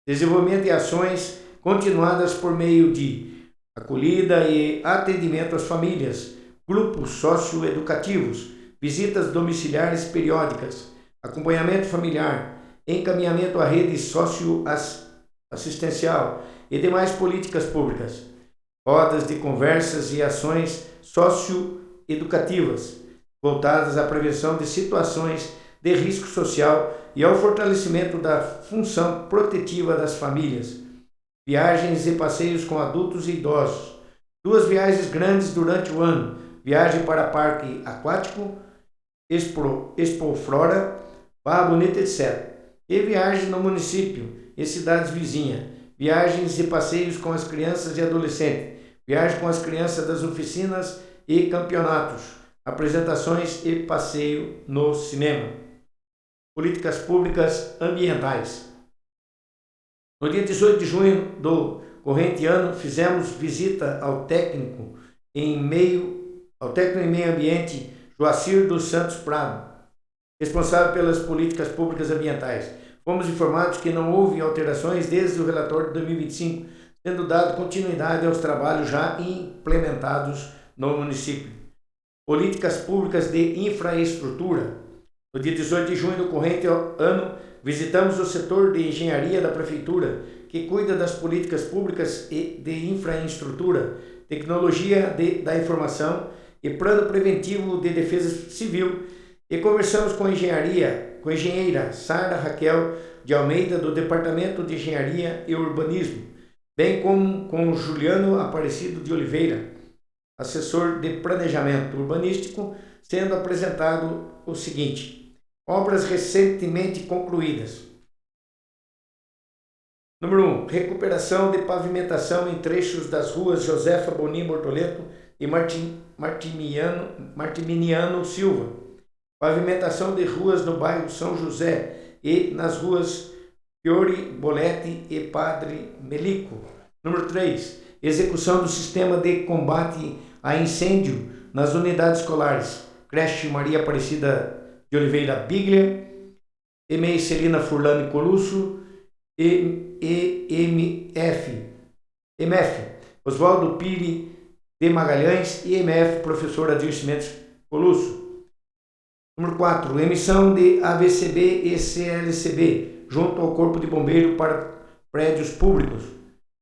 Desenvolvimento de ações continuadas por meio de acolhida e atendimento às famílias, grupos socioeducativos, visitas domiciliares periódicas, acompanhamento familiar, encaminhamento à rede socioassistencial e demais políticas públicas, rodas de conversas e ações socioeducativas voltadas à prevenção de situações de risco social e ao fortalecimento da função protetiva das famílias, viagens e passeios com adultos e idosos, 2 viagens grandes durante o ano, viagem para parque aquático, Expo Flora, Barra Bonita, etc. E viagens no município e cidades vizinhas, viagens e passeios com as crianças e adolescentes, viagem com as crianças das oficinas e campeonatos, apresentações e passeio no cinema. Políticas públicas ambientais. No dia 18 de junho do corrente ano, fizemos visita ao técnico em meio ambiente Joacir dos Santos Prado, responsável pelas políticas públicas ambientais. Fomos informados que não houve alterações desde o relatório de 2025, sendo dado continuidade aos trabalhos já implementados no município. Políticas públicas de infraestrutura. No dia 18 de junho do corrente ano, visitamos o setor de engenharia da Prefeitura, que cuida das políticas públicas e de infraestrutura, tecnologia da informação e plano preventivo de defesa civil, e conversamos com a engenheira Sara Raquel de Almeida, do Departamento de Engenharia e Urbanismo, bem como com Juliano Aparecido de Oliveira, assessor de planejamento urbanístico, sendo apresentado o seguinte: obras recentemente concluídas. Número 1. Recuperação de pavimentação em trechos das ruas Josefa Bonim Bortoleto e Martimiano Silva. Pavimentação de ruas no bairro São José e nas ruas Fiore Boletti e Padre Melico. Número 3. Execução do sistema de combate a incêndio nas unidades escolares Creche Maria Aparecida de Oliveira Biglia, EMEI Celina Furlani Colusso, MF Oswaldo Pire de Magalhães e MF Professor Adir Mendes Colusso. Número 4. Emissão de AVCB e CLCB junto ao Corpo de Bombeiro para prédios públicos.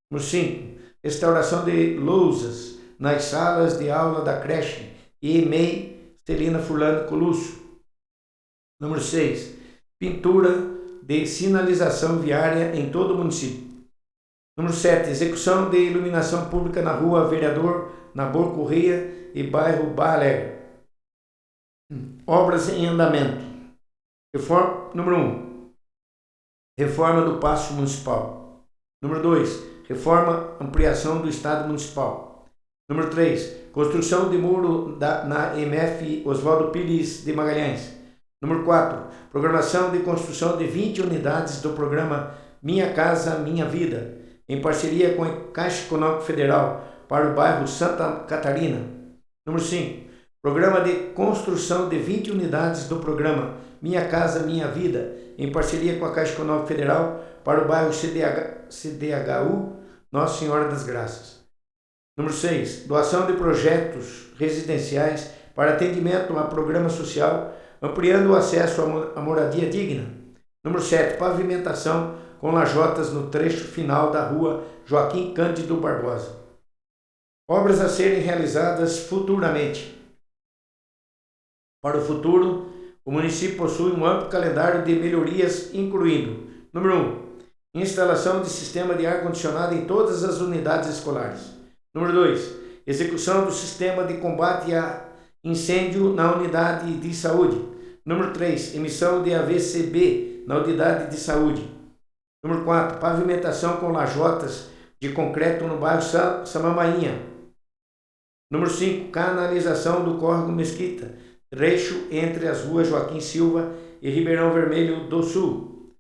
Número 5. Restauração de lousas nas salas de aula da creche EMEI Celina Furlani Colusso. Número 6. Pintura de sinalização viária em todo o município. Número 7. Execução de iluminação pública na rua Vereador Nabor Correia e bairro Barra Alegre. Obras em andamento. Número 1. Reforma do Paço Municipal. Número 2. Reforma, ampliação do Estado Municipal. Número 3. Construção de muro na MF Oswaldo Pires de Magalhães. Número 4. Programação de construção de 20 unidades do programa Minha Casa Minha Vida, em parceria com a Caixa Econômica Federal para o bairro Santa Catarina. Número 5. Programa de construção de 20 unidades do programa Minha Casa Minha Vida, em parceria com a Caixa Econômica Federal para o bairro CDHU Nossa Senhora das Graças. Número 6. Doação de projetos residenciais para atendimento a programa social, ampliando o acesso à moradia digna. Número 7. Pavimentação com lajotas no trecho final da rua Joaquim Cândido Barbosa. Obras a serem realizadas futuramente. Para o futuro, o município possui um amplo calendário de melhorias, incluindo: número 1. Instalação de sistema de ar-condicionado em todas as unidades escolares. Número 2. Execução do sistema de combate a incêndio na unidade de saúde. Número 3. Emissão de AVCB na unidade de saúde. Número 4. Pavimentação com lajotas de concreto no bairro Samamainha. Número 5. Canalização do córrego Mesquita, trecho entre as ruas Joaquim Silva e Ribeirão Vermelho do Sul.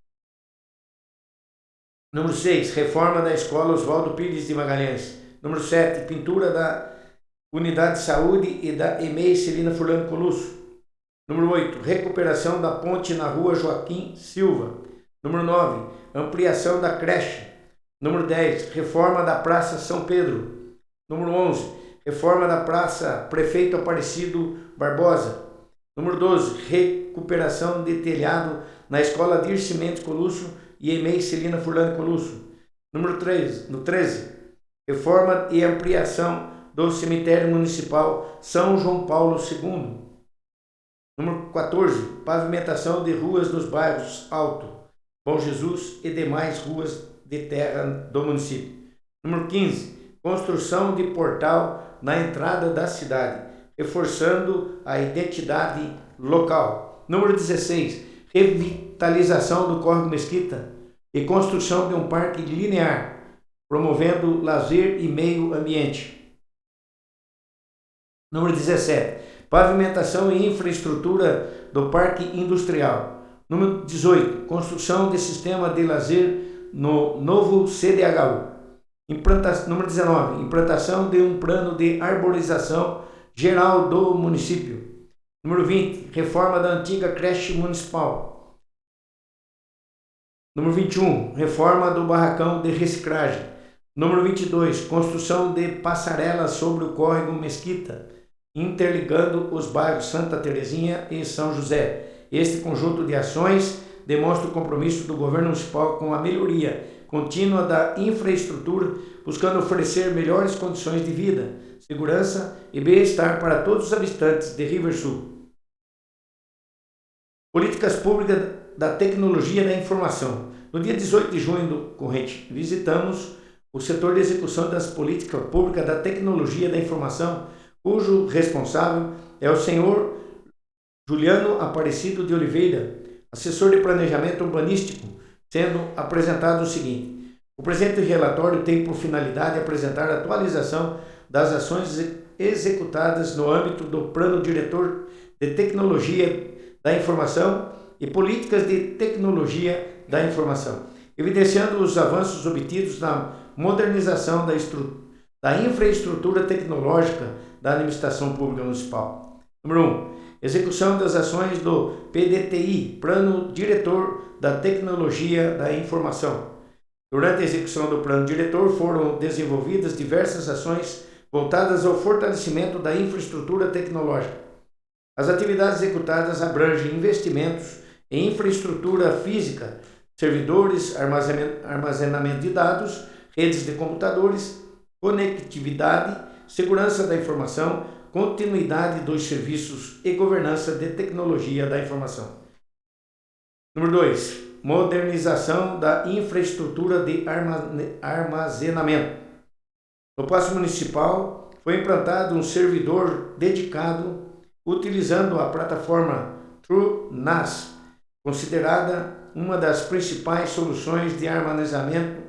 Número 6, reforma da Escola Oswaldo Pires de Magalhães. Número 7, pintura da Unidade de Saúde e da EMEI Celina Furlano Colusso. Número 8, recuperação da ponte na rua Joaquim Silva. Número 9, ampliação da creche. Número 10, reforma da Praça São Pedro. Número 11, reforma da Praça Prefeito Aparecido Barbosa. Número 12, recuperação de telhado na Escola Dirce Mendes Colusso e EMEI Celina Furlano Colusso. Número 13, reforma e ampliação do Cemitério Municipal São João Paulo II. Número 14, pavimentação de ruas dos bairros Alto, Bom Jesus e demais ruas de terra do município. Número 15, construção de portal na entrada da cidade, reforçando a identidade local. Número 16, revitalização do Córrego Mesquita e construção de um parque linear, promovendo lazer e meio ambiente. Número 17, pavimentação e infraestrutura do Parque Industrial. Número 18, construção de sistema de lazer no novo CDHU. Número 19, implantação de um plano de arborização geral do município. Número 20, reforma da antiga creche municipal. Número 21, reforma do barracão de reciclagem. Número 22, construção de passarelas sobre o Córrego Mesquita, interligando os bairros Santa Terezinha e São José. Este conjunto de ações demonstra o compromisso do governo municipal com a melhoria contínua da infraestrutura, buscando oferecer melhores condições de vida, segurança e bem-estar para todos os habitantes de Riversul. Políticas públicas da tecnologia da informação. No dia 18 de junho do corrente, visitamos o setor de execução das políticas públicas da tecnologia da informação, cujo responsável é o senhor Juliano Aparecido de Oliveira, assessor de planejamento urbanístico, sendo apresentado o seguinte: o presente relatório tem por finalidade apresentar a atualização das ações executadas no âmbito do Plano Diretor de Tecnologia da Informação e Políticas de Tecnologia da Informação, evidenciando os avanços obtidos na modernização da infraestrutura tecnológica da administração pública municipal. Número 1. Execução das ações do PDTI, Plano Diretor da Tecnologia da Informação. Durante a execução do Plano Diretor foram desenvolvidas diversas ações voltadas ao fortalecimento da infraestrutura tecnológica. As atividades executadas abrangem investimentos em infraestrutura física, servidores, armazenamento de dados, redes de computadores, conectividade, segurança da informação, continuidade dos serviços e governança de tecnologia da informação. Número 2. Modernização da infraestrutura de armazenamento. No Paço Municipal foi implantado um servidor dedicado utilizando a plataforma TrueNAS, considerada uma das principais soluções de armazenamento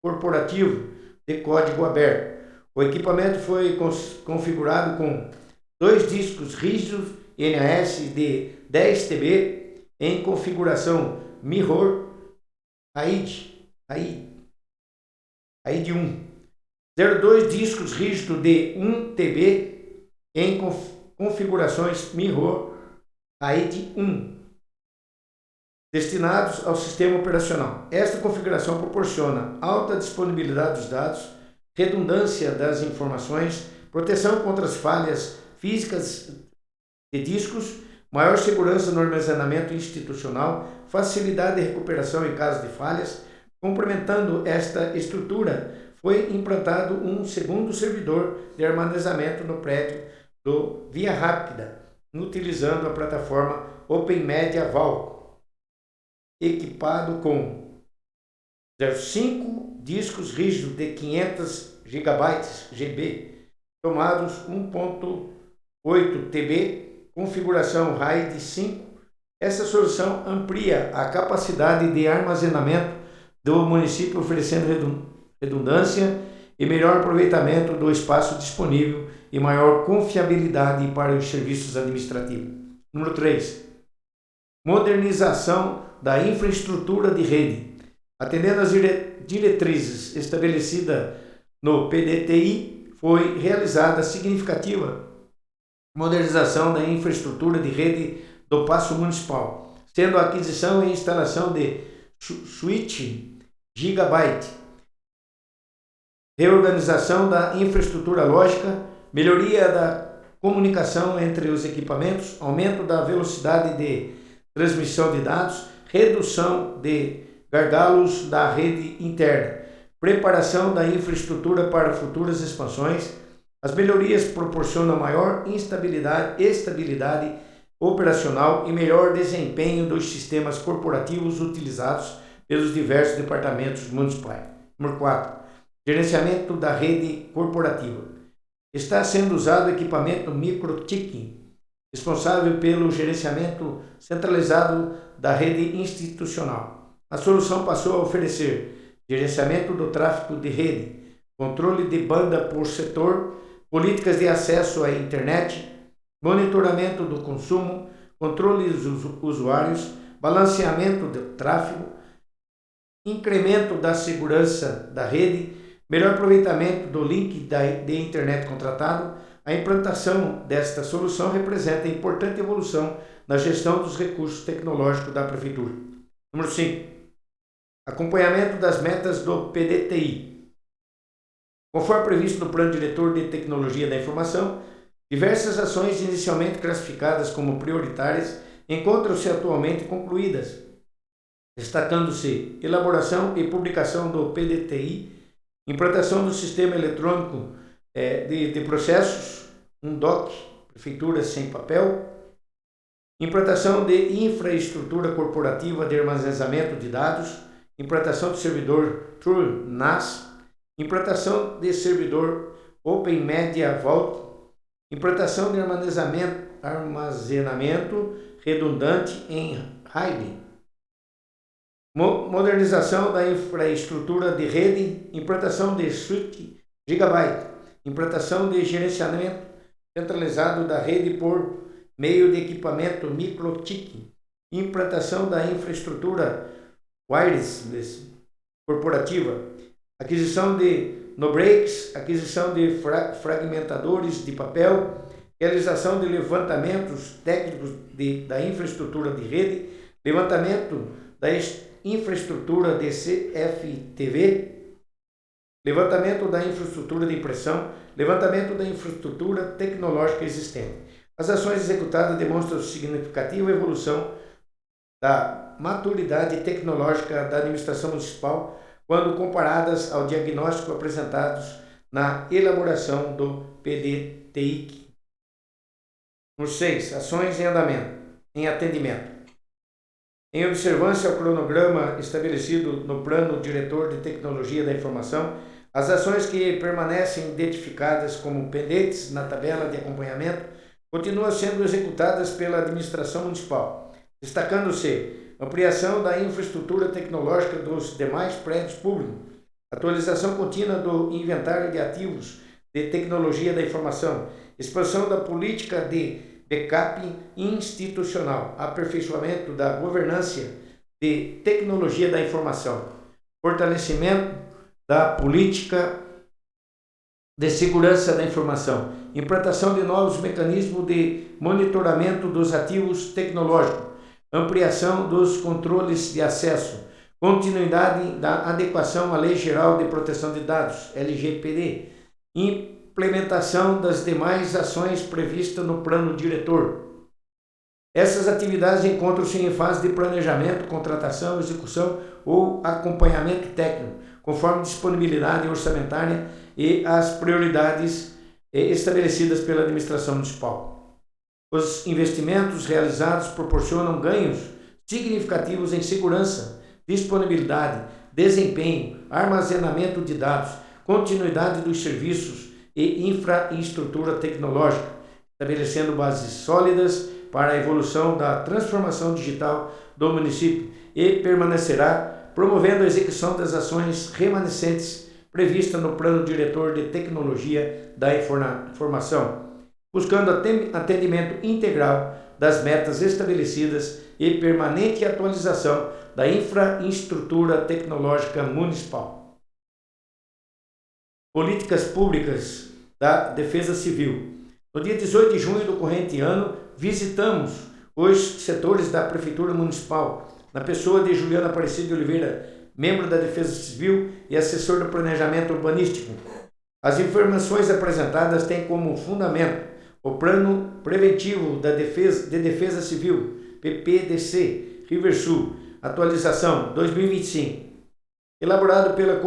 corporativo de código aberto. O equipamento foi configurado com 2 discos rígidos NAS de 10 TB em configuração Mirror RAID 1, 02 discos rígidos de 1 TB em configurações Mirror RAID 1, destinados ao sistema operacional. Esta configuração proporciona alta disponibilidade dos dados, redundância das informações, proteção contra as falhas físicas de discos, maior segurança no armazenamento institucional, facilidade de recuperação em caso de falhas. Complementando esta estrutura, foi implantado um segundo servidor de armazenamento no prédio do Via Rápida, utilizando a plataforma OpenMedia Val, equipado com 5 discos rígidos de 500 GB, tomados 1.8 TB, configuração RAID 5. Essa solução amplia a capacidade de armazenamento do município, oferecendo redundância e melhor aproveitamento do espaço disponível e maior confiabilidade para os serviços administrativos. Número 3. Modernização da infraestrutura de rede. Atendendo às diretrizes estabelecidas no PDTI, foi realizada significativa modernização da infraestrutura de rede do Paço Municipal, sendo a aquisição e instalação de switch Gigabyte, reorganização da infraestrutura lógica, melhoria da comunicação entre os equipamentos, aumento da velocidade de transmissão de dados, redução de gargalos da rede interna, preparação da infraestrutura para futuras expansões. As melhorias proporcionam maior estabilidade operacional e melhor desempenho dos sistemas corporativos utilizados pelos diversos departamentos municipais. Número 4. Gerenciamento da rede corporativa. Está sendo usado o equipamento MikroTik, responsável pelo gerenciamento centralizado da rede institucional. A solução passou a oferecer gerenciamento do tráfego de rede, controle de banda por setor, políticas de acesso à internet, monitoramento do consumo, controle dos usuários, balanceamento do tráfego, incremento da segurança da rede, melhor aproveitamento do link de internet contratado. A implantação desta solução representa importante evolução na gestão dos recursos tecnológicos da Prefeitura. Número 5. Acompanhamento das metas do PDTI. Conforme previsto no Plano Diretor de Tecnologia da Informação, diversas ações inicialmente classificadas como prioritárias encontram-se atualmente concluídas, destacando-se elaboração e publicação do PDTI, implantação do Sistema Eletrônico de Processos, um DOC, Prefeitura sem papel, implantação de infraestrutura corporativa de armazenamento de dados, implantação do servidor True NAS, implantação de servidor Open Media Vault, implantação de armazenamento redundante em RAID, modernização da infraestrutura de rede, implantação de switch Gigabyte, implantação de gerenciamento centralizado da rede por meio de equipamento MikroTik, implantação da infraestrutura wireless corporativa, aquisição de no-breaks, aquisição de fragmentadores de papel, realização de levantamentos técnicos da infraestrutura de rede, levantamento da infraestrutura de CFTV, levantamento da infraestrutura de impressão, levantamento da infraestrutura tecnológica existente. As ações executadas demonstram significativa evolução da maturidade tecnológica da administração municipal quando comparadas ao diagnóstico apresentados na elaboração do PDTI. Número 6. Ações em atendimento. Em observância ao cronograma estabelecido no Plano Diretor de Tecnologia da Informação, as ações que permanecem identificadas como pendentes na tabela de acompanhamento continuam sendo executadas pela administração municipal, destacando-se ampliação da infraestrutura tecnológica dos demais prédios públicos, atualização contínua do inventário de ativos de tecnologia da informação, expansão da política de backup institucional, aperfeiçoamento da governança de tecnologia da informação, fortalecimento da política de segurança da informação, implantação de novos mecanismos de monitoramento dos ativos tecnológicos, ampliação dos controles de acesso, continuidade da adequação à Lei Geral de Proteção de Dados, LGPD, implementação das demais ações previstas no Plano Diretor. Essas atividades encontram-se em fase de planejamento, contratação, execução ou acompanhamento técnico, conforme disponibilidade orçamentária e as prioridades estabelecidas pela administração municipal. Os investimentos realizados proporcionam ganhos significativos em segurança, disponibilidade, desempenho, armazenamento de dados, continuidade dos serviços e infraestrutura tecnológica, estabelecendo bases sólidas para a evolução da transformação digital do município e permanecerá promovendo a execução das ações remanescentes previstas no Plano Diretor de Tecnologia da Informação, buscando atendimento integral das metas estabelecidas e permanente atualização da infraestrutura tecnológica municipal. Políticas públicas da Defesa Civil. No dia 18 de junho do corrente ano, visitamos os setores da Prefeitura Municipal, na pessoa de Juliana Aparecida de Oliveira, membro da Defesa Civil e assessor do Planejamento Urbanístico. As informações apresentadas têm como fundamento o Plano Preventivo de Defesa Civil, PPDC, Riversul, atualização 2025, elaborado pela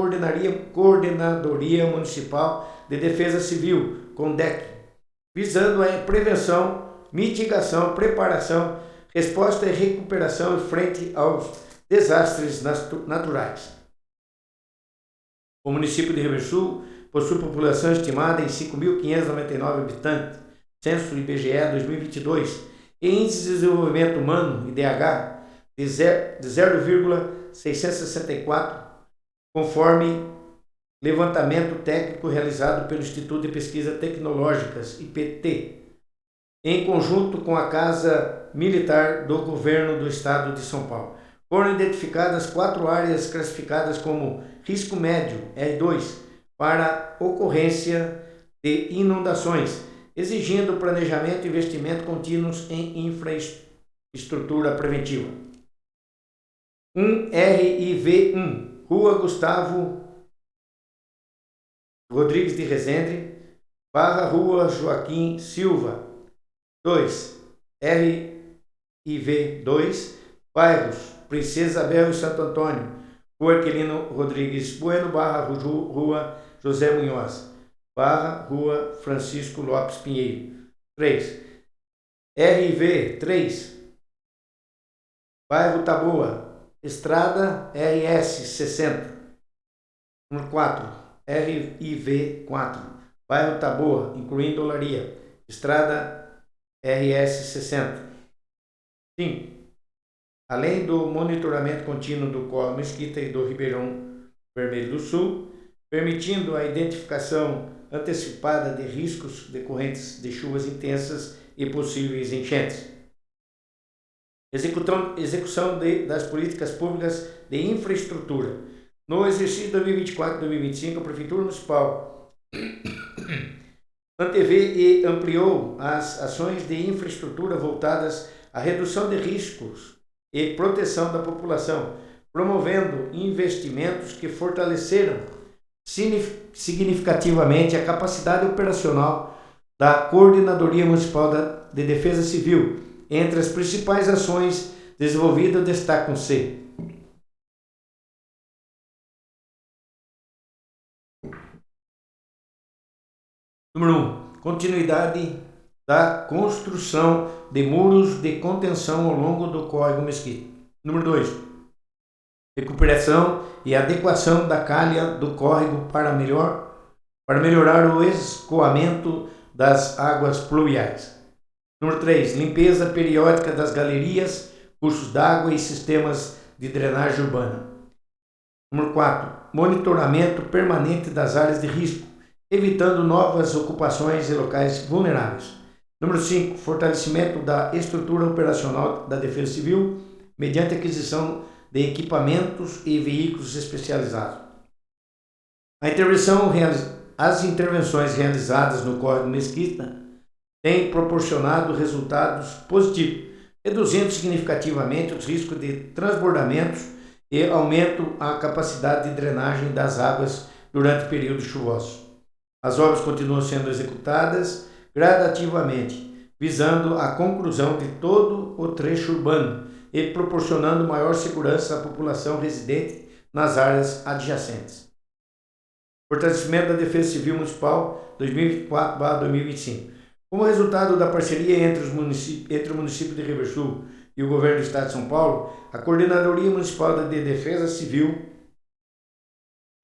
Coordenadoria Municipal de Defesa Civil, CONDEC, visando a prevenção, mitigação, preparação, resposta e recuperação frente aos desastres naturais. O município de Riversul possui população estimada em 5.599 habitantes, censo IBGE 2022, e índice de desenvolvimento humano, IDH, de 0,664, conforme levantamento técnico realizado pelo Instituto de Pesquisas Tecnológicas, IPT, em conjunto com a Casa Militar do Governo do Estado de São Paulo. Foram identificadas 4 áreas classificadas como risco médio, R2, para ocorrência de inundações, exigindo planejamento e investimento contínuos em infraestrutura preventiva. 1 RIV1, Rua Gustavo Rodrigues de Rezende, Rua Joaquim Silva. 2 RIV2, bairros Princesa Isabel e Santo Antônio, Rua Aquilino Rodrigues Bueno, Rua José Munhoz, Rua Francisco Lopes Pinheiro. 3 RIV3, bairro Taboa, Estrada RS 60. Número 4 RIV4, bairro Taboa, incluindo Olaria, Estrada RS 60. 5. Além do monitoramento contínuo do Córrego Mesquita e do Ribeirão Vermelho do Sul, permitindo a identificação antecipada de riscos decorrentes de chuvas intensas e possíveis enchentes. Execução das políticas públicas de infraestrutura. No exercício 2024-2025, a Prefeitura Municipal antevê e ampliou as ações de infraestrutura voltadas à redução de riscos e proteção da população, promovendo investimentos que fortaleceram significativamente a capacidade operacional da Coordenadoria Municipal de Defesa Civil. Entre as principais ações desenvolvidas destacam-se: número 1. Continuidade da construção de muros de contenção ao longo do Córrego Mesquita. Número 2. Recuperação e adequação da calha do córrego para melhorar o escoamento das águas pluviais. Número 3. Limpeza periódica das galerias, cursos d'água e sistemas de drenagem urbana. Número 4. Monitoramento permanente das áreas de risco, evitando novas ocupações e locais vulneráveis. Número 5. Fortalecimento da estrutura operacional da Defesa Civil mediante aquisição de equipamentos e veículos especializados. As intervenções realizadas no Córrego Mesquita têm proporcionado resultados positivos, reduzindo significativamente os riscos de transbordamentos e aumento a capacidade de drenagem das águas durante períodos chuvosos. As obras continuam sendo executadas gradativamente, visando a conclusão de todo o trecho urbano e proporcionando maior segurança à população residente nas áreas adjacentes. Fortalecimento da Defesa Civil Municipal 2024/2025. Como resultado da parceria entre o município de Riversul e o Governo do Estado de São Paulo, a Coordenadoria Municipal de Defesa Civil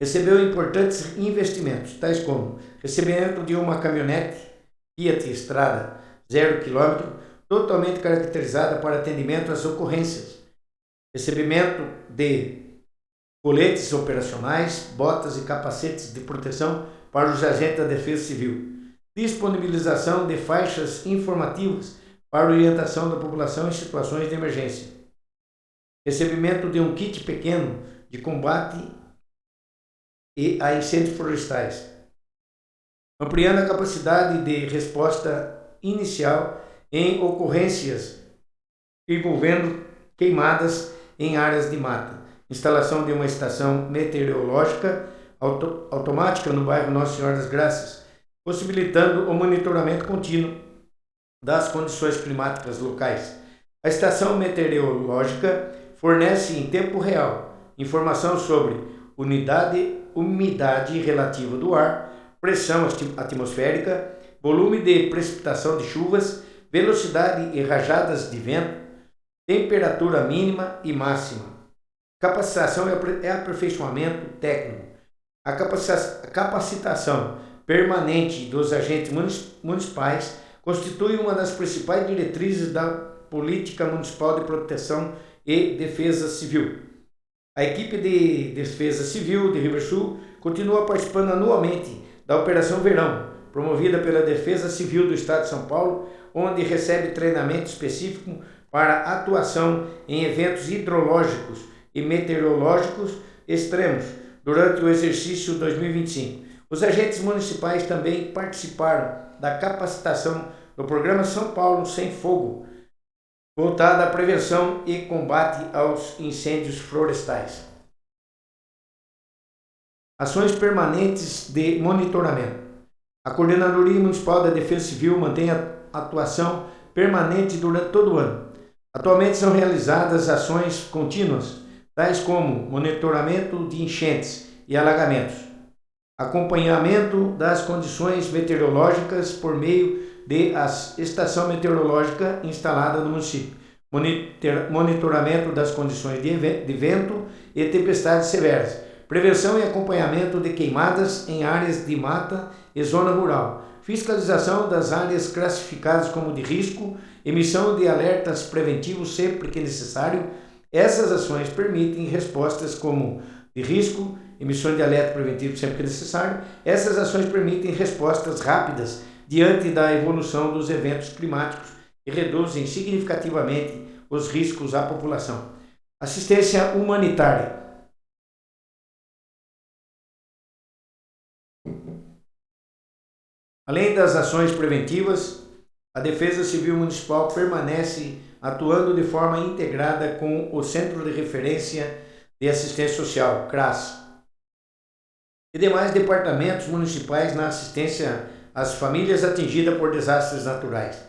recebeu importantes investimentos, tais como recebimento de uma caminhonete Fiat Strada 0 km, totalmente caracterizada para atendimento às ocorrências, recebimento de coletes operacionais, botas e capacetes de proteção para os agentes da Defesa Civil, disponibilização de faixas informativas para orientação da população em situações de emergência, recebimento de um kit pequeno de combate a incêndios florestais, ampliando a capacidade de resposta inicial em ocorrências envolvendo queimadas em áreas de mata, instalação de uma estação meteorológica automática no bairro Nossa Senhora das Graças, possibilitando o monitoramento contínuo das condições climáticas locais. A estação meteorológica fornece em tempo real informação sobre umidade relativa do ar, pressão atmosférica, volume de precipitação de chuvas, velocidade e rajadas de vento, temperatura mínima e máxima. Capacitação e aperfeiçoamento técnico. A capacitação permanente dos agentes municipais constitui uma das principais diretrizes da Política Municipal de Proteção e Defesa Civil. A equipe de Defesa Civil de Riversul continua participando anualmente da Operação Verão, promovida pela Defesa Civil do Estado de São Paulo, onde recebe treinamento específico para atuação em eventos hidrológicos e meteorológicos extremos durante o exercício 2025. Os agentes municipais também participaram da capacitação do Programa São Paulo Sem Fogo, voltada à prevenção e combate aos incêndios florestais. Ações permanentes de monitoramento. A Coordenadoria Municipal da Defesa Civil mantém a atuação permanente durante todo o ano. Atualmente são realizadas ações contínuas, tais como monitoramento de enchentes e alagamentos, acompanhamento das condições meteorológicas por meio da estação meteorológica instalada no município, monitoramento das condições de vento e tempestades severas, prevenção e acompanhamento de queimadas em áreas de mata e zona rural, fiscalização das áreas classificadas como de risco, emissão de alertas preventivos sempre que necessário. Essas ações permitem respostas como de risco, emissão de alerta preventivo sempre que necessário. Essas ações permitem respostas rápidas diante da evolução dos eventos climáticos e reduzem significativamente os riscos à população. Assistência humanitária. Além das ações preventivas, a Defesa Civil Municipal permanece atuando de forma integrada com o Centro de Referência de Assistência Social, CRAS, e demais departamentos municipais na assistência às famílias atingidas por desastres naturais.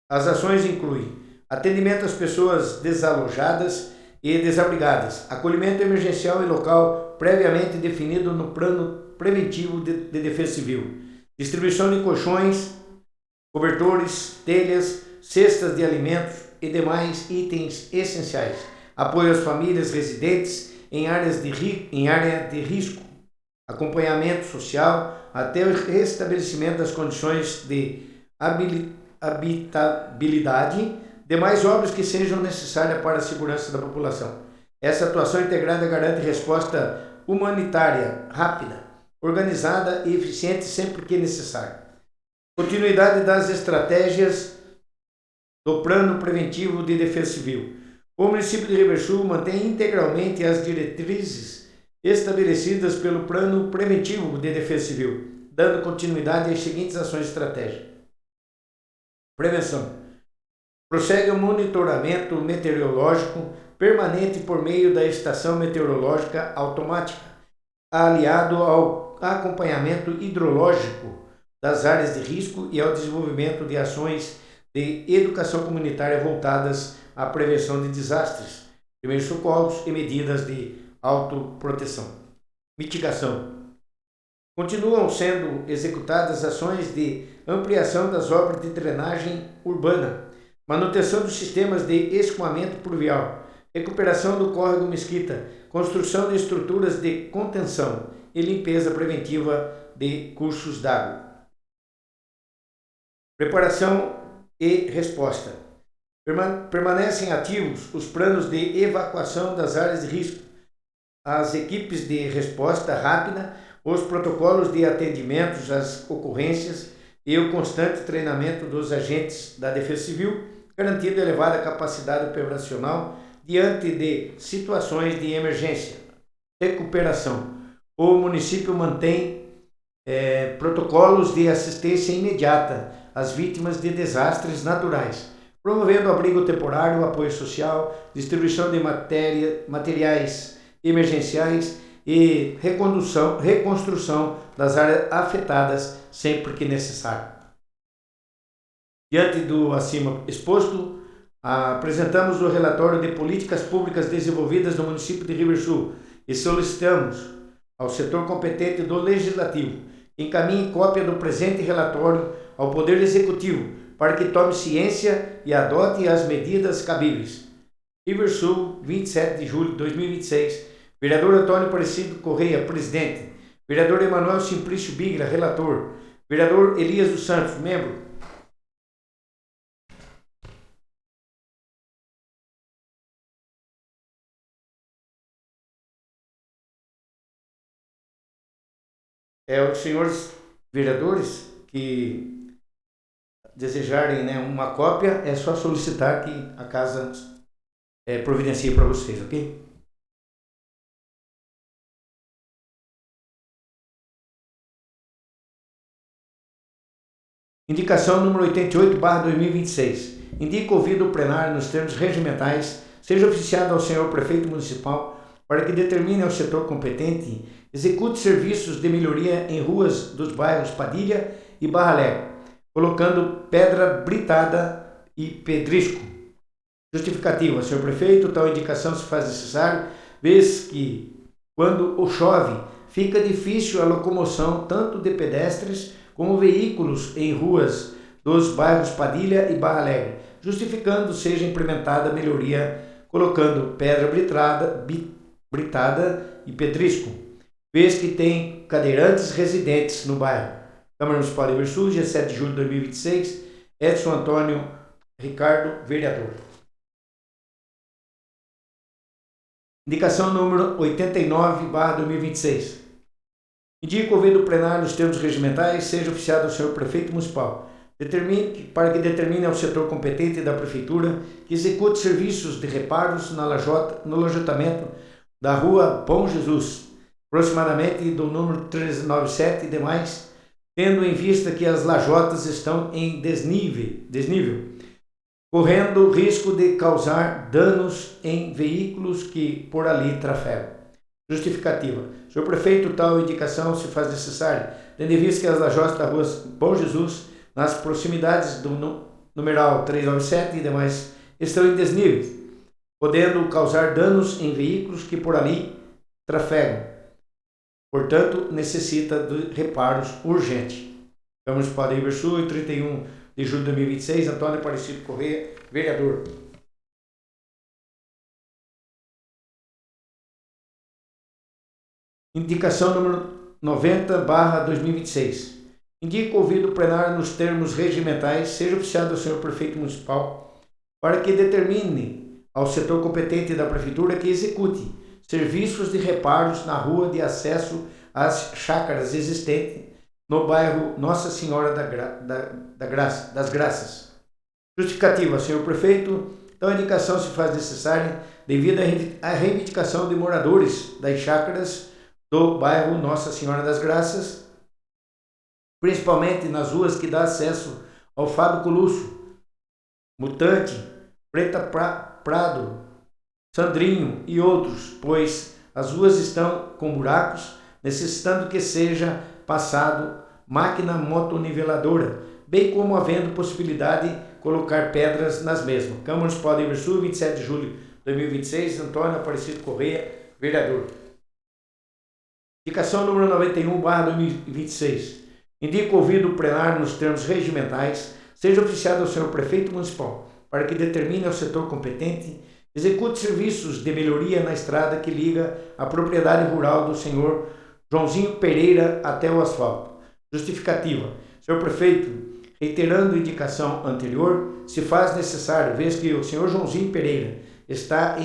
As ações incluem atendimento às pessoas desalojadas e desabrigadas, acolhimento emergencial e local previamente definido no Plano Preventivo de Defesa Civil, distribuição de colchões, cobertores, telhas, cestas de alimentos e demais itens essenciais, apoio às famílias residentes em área de risco, acompanhamento social até o restabelecimento das condições de habitabilidade, demais obras que sejam necessárias para a segurança da população. Essa atuação integrada garante resposta humanitária rápida, organizada e eficiente sempre que necessário. Continuidade das estratégias do Plano Preventivo de Defesa Civil. O município de Riversul mantém integralmente as diretrizes estabelecidas pelo Plano Preventivo de Defesa Civil, dando continuidade às seguintes ações estratégicas. Prevenção. Prossegue o monitoramento meteorológico permanente por meio da estação meteorológica automática, aliado ao acompanhamento hidrológico das áreas de risco e ao desenvolvimento de ações de educação comunitária voltadas à prevenção de desastres, primeiros socorros e medidas de autoproteção. Mitigação. Continuam sendo executadas ações de ampliação das obras de drenagem urbana, manutenção dos sistemas de escoamento pluvial, recuperação do córrego Mesquita, construção de estruturas de contenção e limpeza preventiva de cursos d'água. Preparação e resposta. Permanecem ativos os planos de evacuação das áreas de risco, as equipes de resposta rápida, os protocolos de atendimentos às ocorrências e o constante treinamento dos agentes da Defesa Civil, garantindo elevada capacidade operacional diante de situações de emergência. Recuperação. O município mantém protocolos de assistência imediata às vítimas de desastres naturais, promovendo abrigo temporário, apoio social, distribuição de materiais emergenciais e reconstrução das áreas afetadas sempre que necessário. Diante do acima exposto, apresentamos o relatório de políticas públicas desenvolvidas no município de Riversul e solicitamos ao setor competente do Legislativo que encaminhe cópia do presente relatório ao Poder Executivo para que tome ciência e adote as medidas cabíveis. Riversul, 27 de julho de 2026. Vereador Antônio Aparecido Correia, presidente. Vereador Emanuel Simplício Bigra, relator. Vereador Elias dos Santos, membro. Os senhores vereadores que desejarem, uma cópia, é só solicitar que a casa providencie para vocês, ok? Indicação número 88/2026. Indica ouvido o plenário nos termos regimentais, seja oficiado ao senhor prefeito municipal para que determine ao setor competente execute serviços de melhoria em ruas dos bairros Padilha e Barra Alegre, colocando pedra britada e pedrisco. Justificativa. Senhor prefeito, tal indicação se faz necessário, vez que, quando chove, fica difícil a locomoção tanto de pedestres como veículos em ruas dos bairros Padilha e Barra Alegre, justificando seja implementada melhoria colocando pedra britada e pedrisco, vez que tem cadeirantes residentes no bairro. Câmara Municipal de Riversul, dia 7 de julho de 2026, Edson Antônio Ricardo, vereador. Indicação número 89/2026. Indica o ouvido plenário nos termos regimentais, seja oficiado ao senhor prefeito municipal, para que determine ao setor competente da prefeitura que execute serviços de reparos no lojotamento da rua Bom Jesus, aproximadamente do número 397 e demais, tendo em vista que as lajotas estão em desnível, correndo risco de causar danos em veículos que por ali trafegam. Justificativa. Senhor prefeito, tal indicação se faz necessária, tendo em vista que as lajotas da rua Bom Jesus, nas proximidades do numeral 397 e demais, estão em desnível, podendo causar danos em veículos que por ali trafegam. Portanto, necessita de reparos urgentes. Câmara Municipal de Riversul, 31 de julho de 2026, Antônio Aparecido Correia, vereador. Indicação número 90/2026. Indica o ouvido plenário nos termos regimentais, seja oficiado ao senhor prefeito municipal, para que determine ao setor competente da prefeitura que execute serviços de reparos na rua de acesso às chácaras existentes no bairro Nossa Senhora das Graças. Justificativa. Senhor prefeito, tal indicação se faz necessária devido à reivindicação de moradores das chácaras do bairro Nossa Senhora das Graças, principalmente nas ruas que dão acesso ao Fábio Colusso, Mutante, Preta Prado, Sandrinho e outros, pois as ruas estão com buracos, necessitando que seja passado máquina motoniveladora, bem como havendo possibilidade de colocar pedras nas mesmas. Câmara Municipal de Riversul, 27 de julho de 2026, Antônio Aparecido Correia, vereador. Indicação número 91/2026. Indica o ouvido plenário nos termos regimentais, seja oficiado ao senhor prefeito municipal, para que determine ao setor competente execute serviços de melhoria na estrada que liga a propriedade rural do senhor Joãozinho Pereira até o asfalto. Justificativa. Senhor prefeito, reiterando a indicação anterior, se faz necessário, vez que o senhor Joãozinho Pereira está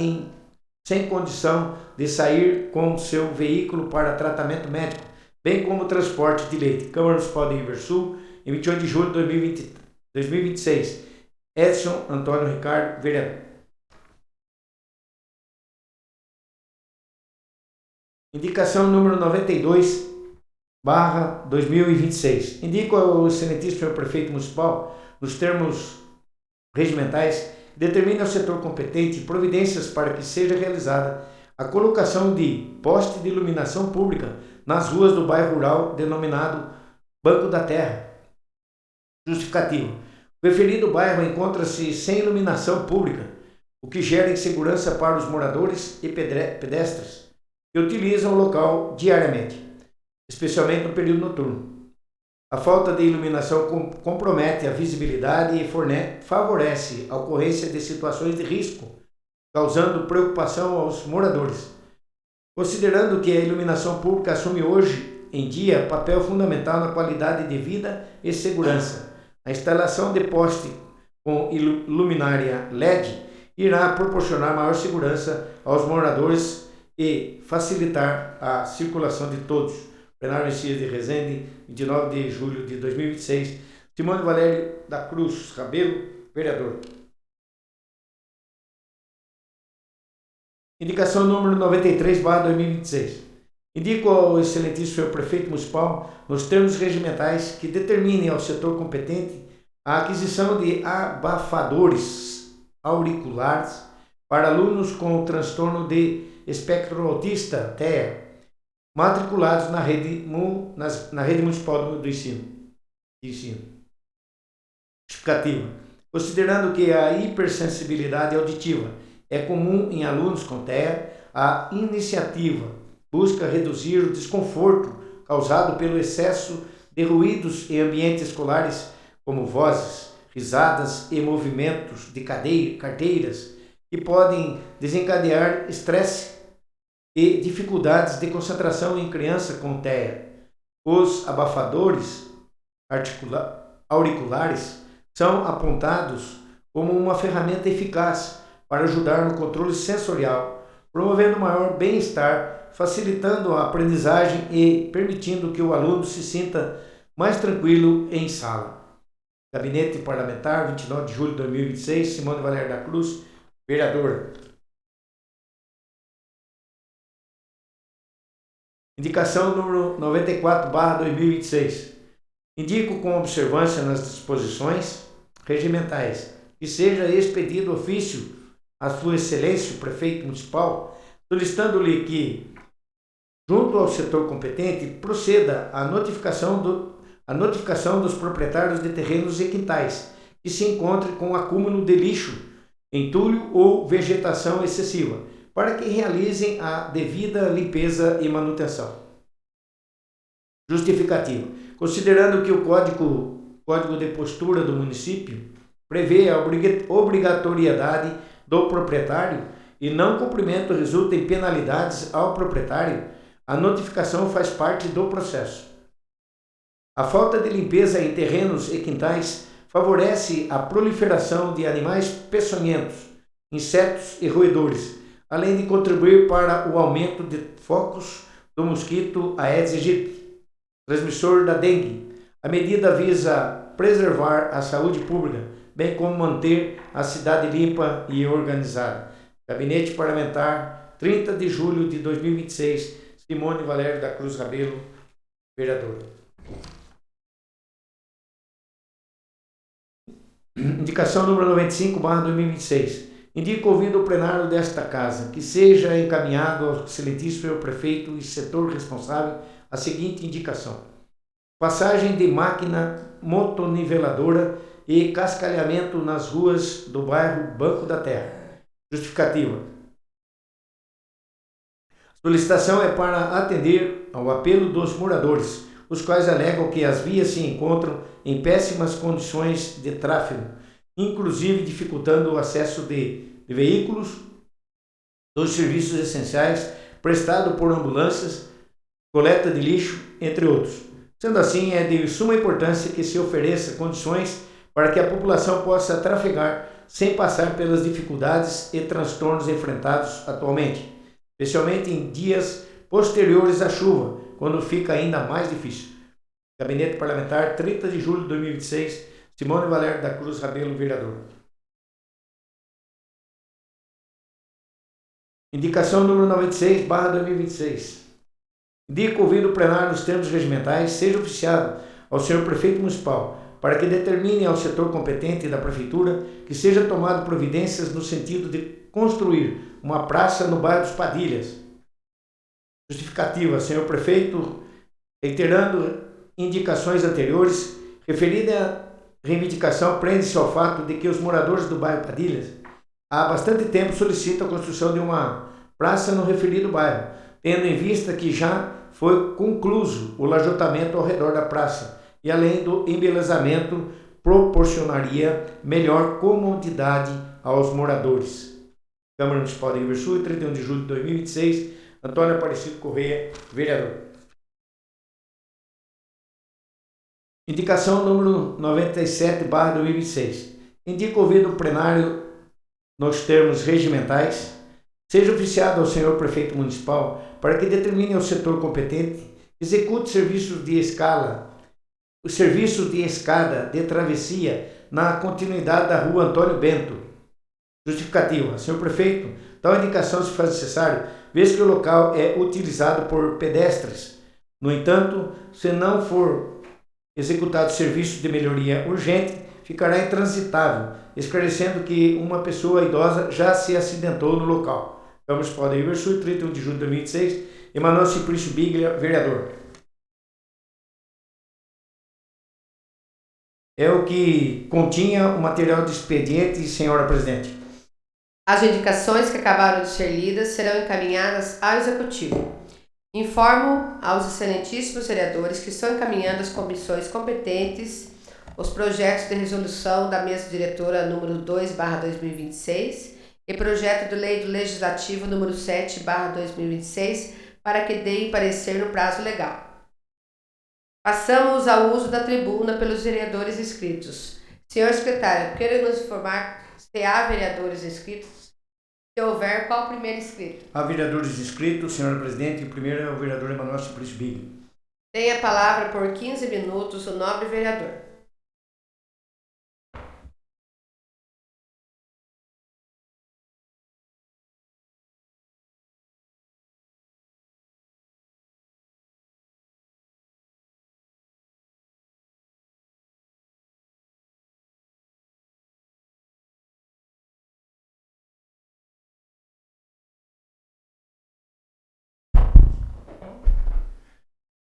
sem condição de sair com seu veículo para tratamento médico, bem como transporte de leite. Câmara Municipal de Riversul, em 28 de julho de 2026. Edson Antônio Ricardo, vereador. Indicação número 92/2026. Indico ao excelentíssimo senhor prefeito municipal, nos termos regimentais, determine ao setor competente providências para que seja realizada a colocação de poste de iluminação pública nas ruas do bairro rural denominado Banco da Terra. Justificativo. O referido bairro encontra-se sem iluminação pública, o que gera insegurança para os moradores e pedestres que utilizam o local diariamente, especialmente no período noturno. A falta de iluminação compromete a visibilidade e favorece a ocorrência de situações de risco, causando preocupação aos moradores. Considerando que a iluminação pública assume hoje em dia papel fundamental na qualidade de vida e segurança, a instalação de poste com luminária LED irá proporcionar maior segurança aos moradores e facilitar a circulação de todos. Plenário Messias de Resende, 29 de julho de 2026. Simone Valério da Cruz Rabelo, vereador. Indicação número 93/2026. Indico ao excelentíssimo senhor prefeito municipal, nos termos regimentais, que determine ao setor competente a aquisição de abafadores auriculares para alunos com transtorno de espectro autista, TEA, matriculados na rede municipal do ensino. Justificativa. Considerando que a hipersensibilidade auditiva é comum em alunos com TEA, a iniciativa busca reduzir o desconforto causado pelo excesso de ruídos em ambientes escolares, como vozes, risadas e movimentos de carteiras, que podem desencadear estresse e dificuldades de concentração em criança com TEA. Os abafadores auriculares são apontados como uma ferramenta eficaz para ajudar no controle sensorial, promovendo maior bem-estar, facilitando a aprendizagem e permitindo que o aluno se sinta mais tranquilo em sala. Gabinete Parlamentar, 29 de julho de 2026, Simone Valério da Cruz, vereador. Indicação número 94/2026. Indico com observância nas disposições regimentais que seja expedido ofício a Sua Excelência, o Prefeito Municipal, solicitando-lhe que, junto ao setor competente, proceda à notificação dos proprietários de terrenos e quintais que se encontrem com acúmulo de lixo, entulho ou vegetação excessiva, para que realizem a devida limpeza e manutenção. Justificativa. Considerando que o Código de Postura do município prevê a obrigatoriedade do proprietário e não cumprimento resulta em penalidades ao proprietário, a notificação faz parte do processo. A falta de limpeza em terrenos e quintais favorece a proliferação de animais peçonhentos, insetos e roedores, além de contribuir para o aumento de focos do mosquito Aedes aegypti, transmissor da dengue. A medida visa preservar a saúde pública, bem como manter a cidade limpa e organizada. Gabinete Parlamentar, 30 de julho de 2026, Simone Valério da Cruz Rabelo, vereador. Indicação número 95/2026. Indico ouvido o plenário desta Casa que seja encaminhado ao excelentíssimo senhor prefeito e setor responsável a seguinte indicação: passagem de máquina motoniveladora e cascalhamento nas ruas do bairro Banco da Terra. Justificativa. Solicitação é para atender ao apelo dos moradores, os quais alegam que as vias se encontram em péssimas condições de tráfego, inclusive dificultando o acesso de veículos, dos serviços essenciais prestado por ambulâncias, coleta de lixo, entre outros. Sendo assim, é de suma importância que se ofereça condições para que a população possa trafegar sem passar pelas dificuldades e transtornos enfrentados atualmente, especialmente em dias posteriores à chuva, quando fica ainda mais difícil. Gabinete Parlamentar, 30 de julho de 2026, Simone Valério da Cruz Rabelo, vereador. Indicação número 96/2026. Indica o ouvido plenário nos termos regimentais, seja oficiado ao senhor prefeito municipal, para que determine ao setor competente da prefeitura que seja tomado providências no sentido de construir uma praça no bairro dos Padilhas. Justificativa, senhor prefeito, reiterando indicações anteriores, referida reivindicação prende-se ao fato de que os moradores do bairro Padilhas há bastante tempo solicitam a construção de uma praça no referido bairro, tendo em vista que já foi concluído o lajotamento ao redor da praça e, além do embelezamento, proporcionaria melhor comodidade aos moradores. Câmara Municipal de Rio Verde Sul, 31 de julho de 2026, Antônio Aparecido Correia, vereador. Indicação número 97/2026. Indica o ouvido plenário nos termos regimentais, seja oficiado ao senhor prefeito municipal para que determine ao setor competente, execute serviços de escada de travessia na continuidade da rua Antônio Bento. Justificativa. Senhor prefeito, tal indicação se faz necessário, vez que o local é utilizado por pedestres. No entanto, se não for executado serviço de melhoria urgente, ficará intransitável, esclarecendo que uma pessoa idosa já se acidentou no local. Câmara Municipal de Rio Verde Sul, 31 de julho de 2026, Emanuel Simplício Biglia, vereador. É o que continha o material de expediente, senhora presidente. As indicações que acabaram de ser lidas serão encaminhadas ao Executivo. Informo aos excelentíssimos vereadores que estão encaminhando às comissões competentes os projetos de resolução da mesa diretora número 2/2026 e projeto de lei do Legislativo número 7/2026 para que deem parecer no prazo legal. Passamos ao uso da tribuna pelos vereadores inscritos. Senhor secretário, queira nos informar se há vereadores inscritos? Se houver, qual o primeiro inscrito? Há vereadores inscritos, senhora presidente, e o primeiro é o vereador Emanuel Simplício Biglia. Tem a palavra por 15 minutos o nobre vereador.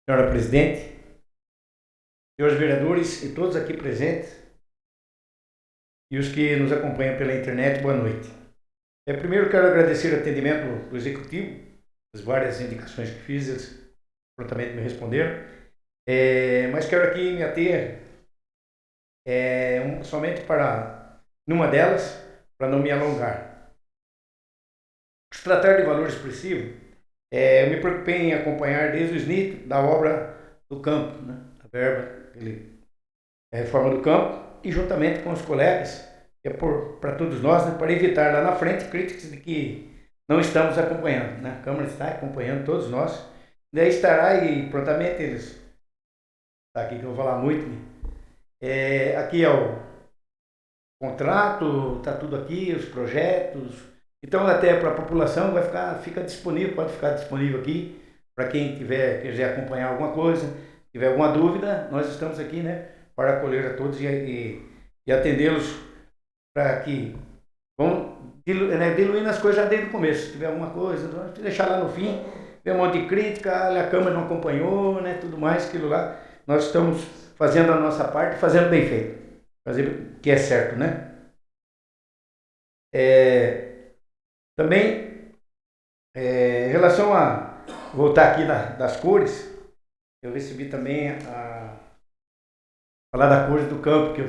Senhora presidente, senhores vereadores e todos aqui presentes e os que nos acompanham pela internet, boa noite. Primeiro quero agradecer o atendimento do Executivo, as várias indicações que fiz, eles prontamente me responderam, mas quero aqui me ater somente para numa delas, para não me alongar. Se tratar de valor expressivo, eu me preocupei em acompanhar desde o início da obra do campo, né? A verba, a reforma do campo, e juntamente com os colegas, que é para todos nós, né? Para evitar lá na frente críticas de que não estamos acompanhando, né? A Câmara está acompanhando todos nós, daí estará e prontamente eles, está aqui que eu vou falar muito, né? Aqui é o contrato, está tudo aqui, os projetos. Então, até para a população fica disponível, pode ficar disponível aqui, para quem quiser acompanhar alguma coisa, tiver alguma dúvida, nós estamos aqui, né, para acolher a todos e atendê-los para que vão diluindo as coisas já desde o começo. Se tiver alguma coisa, deixar lá no fim, ver um monte de crítica, a Câmara não acompanhou, né, tudo mais, aquilo lá. Nós estamos fazendo a nossa parte, fazendo bem feito, fazer o que é certo, né? Também, em relação a voltar aqui das cores, eu recebi também falar da cor do campo, que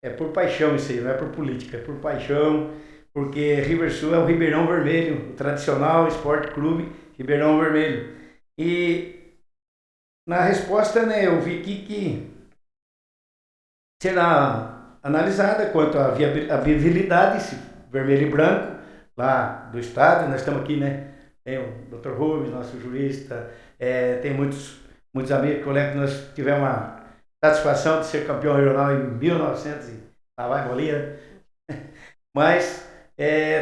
é por paixão isso aí, não é por política, é por paixão, porque Rio Verde Sul é o Ribeirão Vermelho, o tradicional Esporte Clube Ribeirão Vermelho. E na resposta, né, eu vi que será analisada quanto à viabilidade, se vermelho e branco, lá do estádio. Nós estamos aqui, né? Tem o Dr. Rubens, nosso jurista, tem muitos amigos, colegas que nós tivemos a satisfação de ser campeão regional em 1900 e lá vai bolinha. Mas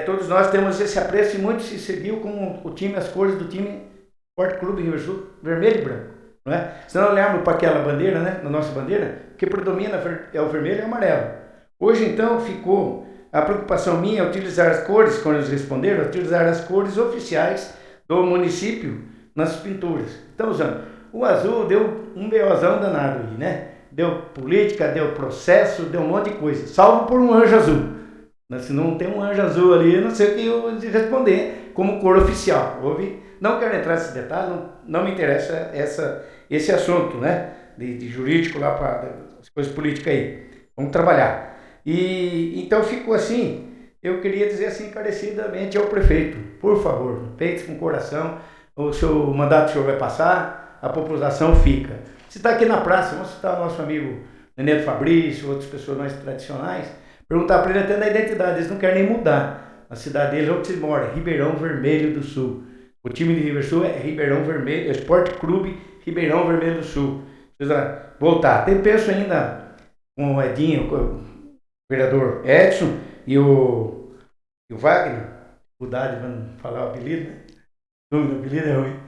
todos nós temos esse apreço e muito se seguiu com o time, as cores do time Esporte Clube Rio Sul, vermelho e branco. Não é? Se nós olharmos para aquela bandeira, né, na nossa bandeira, o que predomina é o vermelho e o amarelo. Hoje, então, ficou a preocupação minha utilizar as cores, quando eles responderam, utilizar as cores oficiais do município nas pinturas. Então, usando. O azul deu um BOzão danado aí, né? Deu política, deu processo, deu um monte de coisa. Salvo por um anjo azul. Se não tem um anjo azul ali, eu não sei o que eu responder como cor oficial. Não quero entrar nesse detalhe, não me interessa esse assunto, né? De jurídico lá para as coisas políticas aí. Vamos trabalhar. E então ficou assim. Eu queria dizer assim encarecidamente ao prefeito, por favor, feito com coração, o seu mandato o senhor vai passar, a população fica. Se está aqui na praça, vamos citar o nosso amigo Nenê do Fabrício, outras pessoas mais tradicionais, perguntar para ele até da identidade, eles não querem nem mudar. A cidade deles, onde se mora, Ribeirão Vermelho do Sul. O time de Riversul é Ribeirão Vermelho, é Esporte Clube Ribeirão Vermelho do Sul. Precisa voltar. Tem penso ainda com o Edinho, com o vereador Edson e o Wagner, dificuldade para não falar o apelido, né? O apelido é ruim.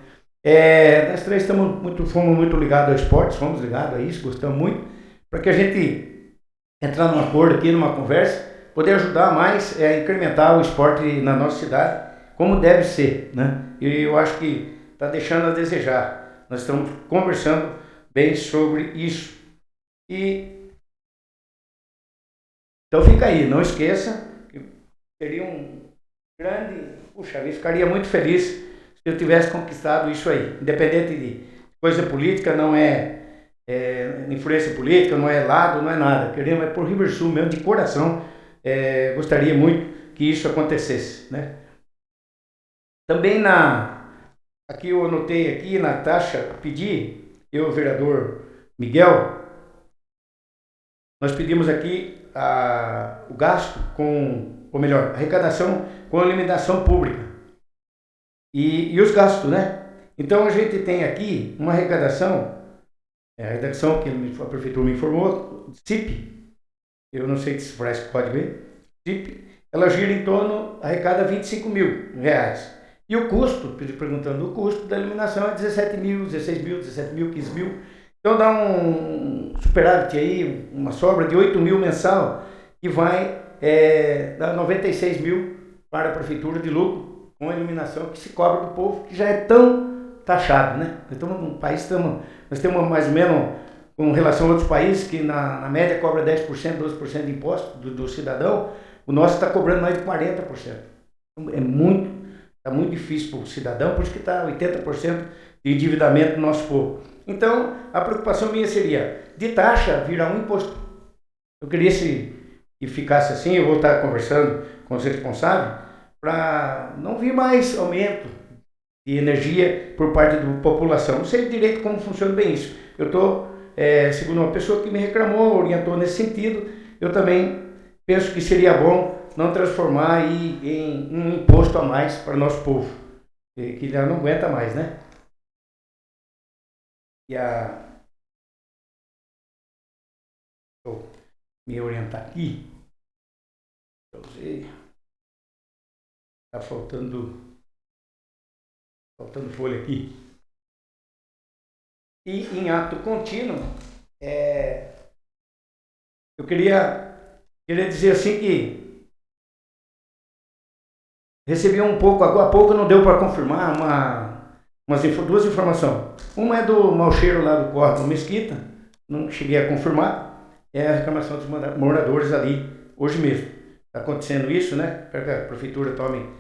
Nós três fomos muito ligados ao esporte, fomos ligados a isso, gostamos muito, para que a gente entrar num acordo aqui, numa conversa, poder ajudar mais a incrementar o esporte na nossa cidade, como deve ser, né? E eu acho que está deixando a desejar. Nós estamos conversando bem sobre isso. E então fica aí, não esqueça que seria um grande... Puxa, eu ficaria muito feliz se eu tivesse conquistado isso aí. Independente de coisa política, não é influência política, não é lado, não é nada. Queremos é por Riversul mesmo, de coração. Gostaria muito que isso acontecesse, né? Também aqui eu anotei aqui na taxa, eu, vereador Miguel, nós pedimos aqui o gasto a arrecadação com a iluminação pública e os gastos, né? Então a gente tem aqui uma arrecadação, a redação que a prefeitura me informou, CIP, eu não sei se parece que pode ver, CIP, ela gira em torno, arrecada R$25 mil. E o custo, perguntando o custo da iluminação é 17 mil, 16 mil, 17 mil, 15 mil. Então dá um superávit aí, uma sobra de 8 mil mensal, que vai dar 96 mil para a prefeitura de lucro, com a iluminação que se cobra do povo, que já é tão taxado, né? Nós estamos num país, nós temos mais ou menos, com relação a outros países, que na média cobra 10%, 12% de imposto do cidadão, o nosso está cobrando mais de 40%. Está muito difícil para o cidadão, por isso que está 80% de endividamento do nosso povo. Então, a preocupação minha seria, de taxa, virar um imposto. Eu queria que ficasse assim, eu vou estar conversando com os responsáveis, para não vir mais aumento de energia por parte da população. Não sei direito como funciona bem isso. Eu estou, segundo uma pessoa que me reclamou, orientou nesse sentido, eu também penso que seria bom não transformar aí em um imposto a mais para o nosso povo, que já não aguenta mais, né? Vou me orientar aqui. Está faltando folha aqui. E em ato contínuo, eu queria dizer assim que recebi um pouco, agora há pouco não deu para confirmar, duas informações. Uma é do mau cheiro lá do Córrego Mesquita, não cheguei a confirmar, é a reclamação dos moradores ali, hoje mesmo. Está acontecendo isso, né? Para que a prefeitura tome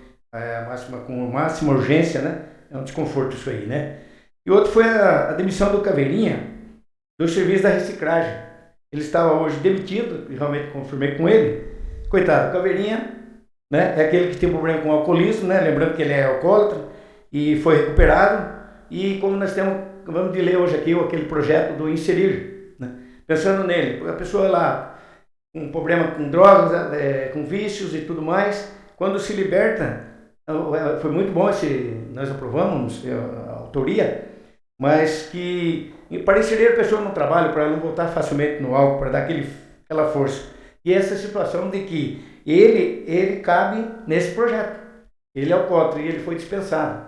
com máxima urgência, né? É um desconforto isso aí, né? E outro foi a demissão do Caveirinha, do serviço da reciclagem. Ele estava hoje demitido, realmente confirmei com ele. Coitado, o Caveirinha, né? É aquele que tem problema com alcoolismo, né? Lembrando que ele é alcoólatra e foi recuperado. E como nós vamos de ler hoje aqui aquele projeto do Inserir, né? Pensando nele, a pessoa lá com problema com drogas, com vícios e tudo mais, quando se liberta, foi muito bom nós aprovamos a autoria, mas que para inserir a pessoa no trabalho, para não voltar facilmente no álcool, para dar aquela força. E essa situação de que ele cabe nesse projeto. Ele é alcoólatra e ele foi dispensado.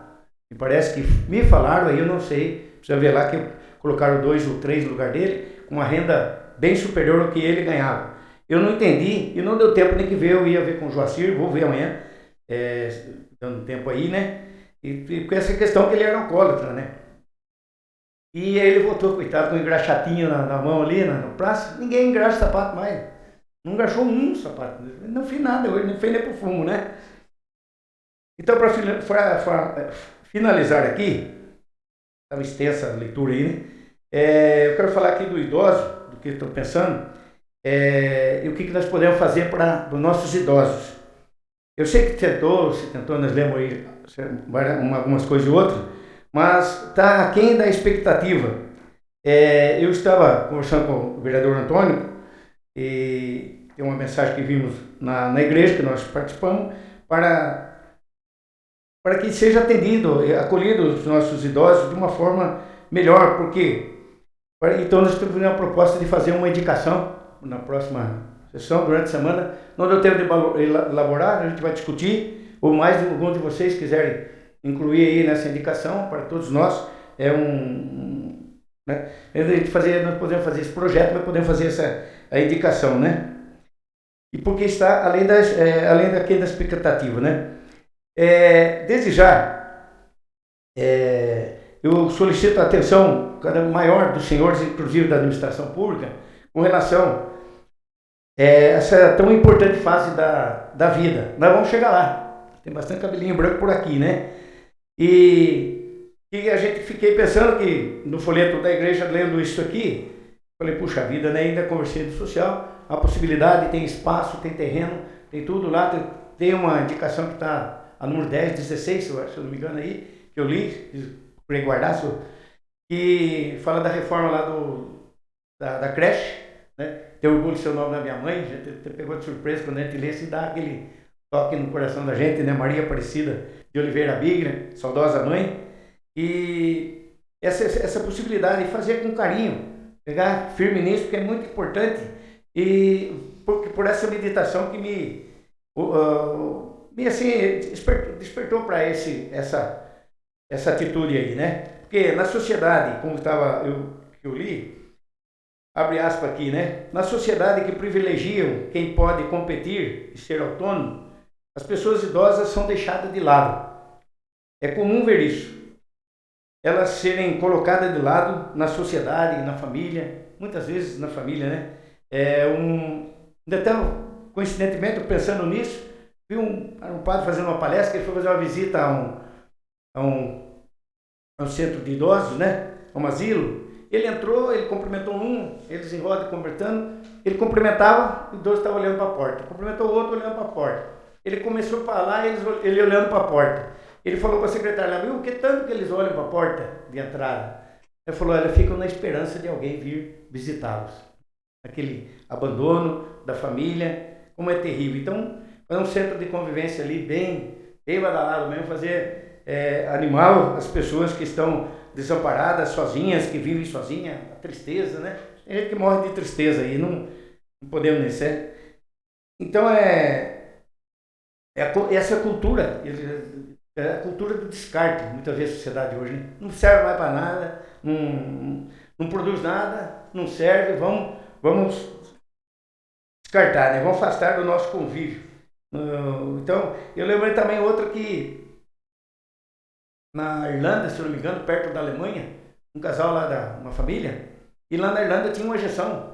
Me parece que me falaram, aí eu não sei, precisa ver lá que colocaram 2 ou 3 no lugar dele, com uma renda bem superior ao que ele ganhava. Eu não entendi e não deu tempo nem que ver, eu ia ver com o Joacir, vou ver amanhã, dando tempo aí, né? E com essa questão que ele era alcoólatra, né? E aí ele voltou, coitado, com um engraxatinho na mão ali, na praça. Ninguém engraxa sapato mais. Não engraxou um sapato. Não fiz nada hoje, não fez nem pro fumo, né? Então, para finalizar aqui, estava extensa a leitura aí, né? Eu quero falar aqui do idoso, do que estou pensando, e o que nós podemos fazer para os nossos idosos. Eu sei que se tentou, nós lemos aí algumas coisas e outras, mas está aquém da expectativa. Eu estava conversando com o vereador Antônio, e tem uma mensagem que vimos na igreja, que nós participamos, para que seja acolhido os nossos idosos de uma forma melhor, porque então nós temos uma proposta de fazer uma indicação na próxima sessão, durante a semana. Não deu tempo de elaborar, a gente vai discutir, ou mais de algum de vocês quiserem incluir aí nessa indicação, para todos nós, né? Nós podemos fazer esse projeto, mas podemos fazer a indicação, né? E porque está além da expectativa, né? Desde já, eu solicito a atenção cada maior dos senhores, inclusive da administração pública, com relação a essa tão importante fase da vida. Nós vamos chegar lá. Tem bastante cabelinho branco por aqui, né? E a gente fiquei pensando que no folheto da igreja, lendo isso aqui, falei, puxa vida, né? Ainda conversei do social, a possibilidade, tem espaço, tem terreno, tem tudo lá, tem uma indicação que está a número 10, 16, se eu não me engano aí, que eu li, para guardar, que fala da reforma lá da creche, né? Tem orgulho do seu nome da minha mãe, a gente pegou de surpresa quando a gente lê, se dá aquele toque no coração da gente, né? Maria Aparecida de Oliveira Biglia, saudosa mãe, e essa possibilidade de fazer com carinho, pegar firme nisso, porque é muito importante, e por essa meditação que me assim, despertou para essa atitude aí, né? Porque na sociedade, como eu li, abre aspas aqui, né? Na sociedade que privilegiam quem pode competir e ser autônomo, as pessoas idosas são deixadas de lado. É comum ver isso. Elas serem colocadas de lado na sociedade, na família, muitas vezes na família, né? Até coincidentemente, pensando nisso, vi um padre fazendo uma palestra, que ele foi fazer uma visita a um centro de idosos, né? A um asilo. Ele entrou, ele cumprimentou eles em roda conversando, ele cumprimentava, o idoso estava olhando para a porta. Cumprimentou o outro olhando para a porta. Ele começou a falar, ele olhando para a porta. Ele falou para a secretária, viu, que tanto que eles olham para a porta de entrada? Ele falou, eles ficam na esperança de alguém vir visitá-los. Aquele abandono da família, como é terrível. Então, é um centro de convivência ali bem badalado mesmo, animar as pessoas que estão desamparadas, sozinhas, que vivem sozinhas, a tristeza, né? Tem gente que morre de tristeza aí, não podemos nem ser. Então, essa cultura, a cultura do descarte, muitas vezes a sociedade hoje, né? Não serve mais para nada, não produz nada, não serve, vamos descartar, né? Vamos afastar do nosso convívio. Então, eu lembrei também outra que na Irlanda, se não me engano, perto da Alemanha, um casal lá uma família, e lá na Irlanda tinha uma injeção,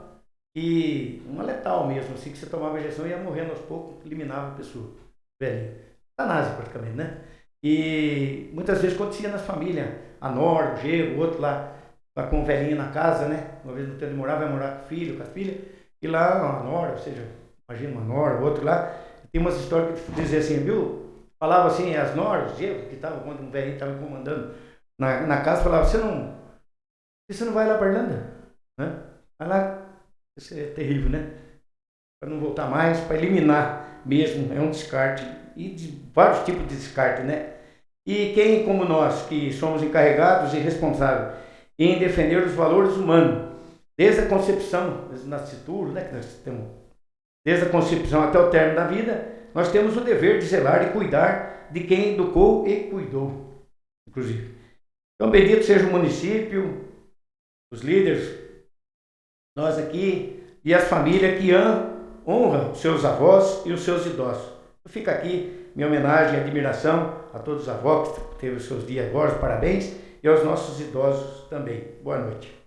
e uma letal mesmo, assim, que você tomava a injeção e ia morrendo aos poucos, eliminava a pessoa, velho, eutanásia praticamente, né? E muitas vezes acontecia nas famílias, a nora, o genro, o outro lá com o velhinho na casa, né? Uma vez no tempo de morar, vai morar com o filho, com as filhas, e lá a nora, ou seja, imagina uma nora, o outro lá, tem umas histórias que diziam assim, viu? Falava assim, as noras, eu que estava, quando um velhinho estava comandando na casa, falava, você não vai lá para a Irlanda? Né? Vai lá, isso é terrível, né? Para não voltar mais, para eliminar mesmo, é um descarte, e de vários tipos de descarte, né? E quem, como nós, que somos encarregados e responsáveis em defender os valores humanos, desde a concepção, desde o nascituro, né, que nós temos, desde a concepção até o término da vida, nós temos o dever de zelar e cuidar de quem educou e cuidou. inclusive. Então, bendito seja o município, os líderes, nós aqui e as famílias que honram os seus avós e os seus idosos. Fica aqui minha homenagem e admiração a todos os avós que teve os seus dias agora, parabéns, e aos nossos idosos também. Boa noite.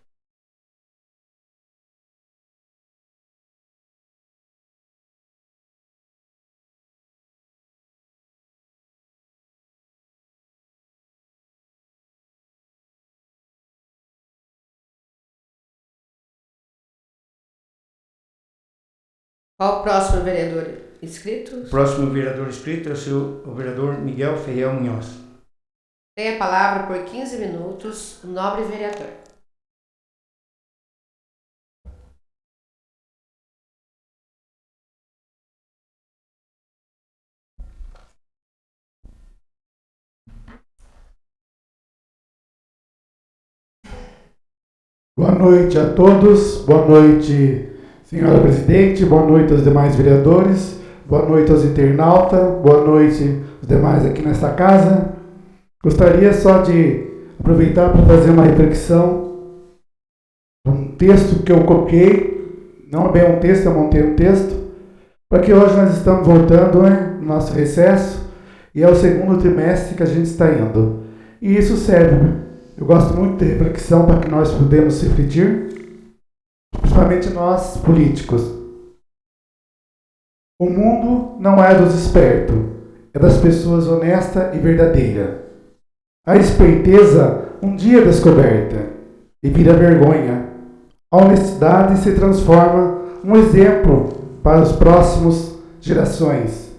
Qual o próximo vereador inscrito? O próximo vereador inscrito é o vereador Miguel Ferreira Munhoz. Tem a palavra por 15 minutos o nobre vereador. Boa noite a todos, boa noite, senhora presidente, boa noite aos demais vereadores, boa noite aos internautas, boa noite aos demais aqui nesta casa. Gostaria só de aproveitar para fazer uma reflexão, um texto que eu copiei, não é bem um texto, eu montei um texto, porque hoje nós estamos voltando, no nosso recesso, e é o segundo trimestre que a gente está indo. E isso serve. Eu gosto muito de reflexão para que nós podemos refletir, principalmente nós, políticos. O mundo não é dos espertos, é das pessoas honestas e verdadeiras. A esperteza um dia é descoberta e vira vergonha. A honestidade se transforma um exemplo para as próximas gerações.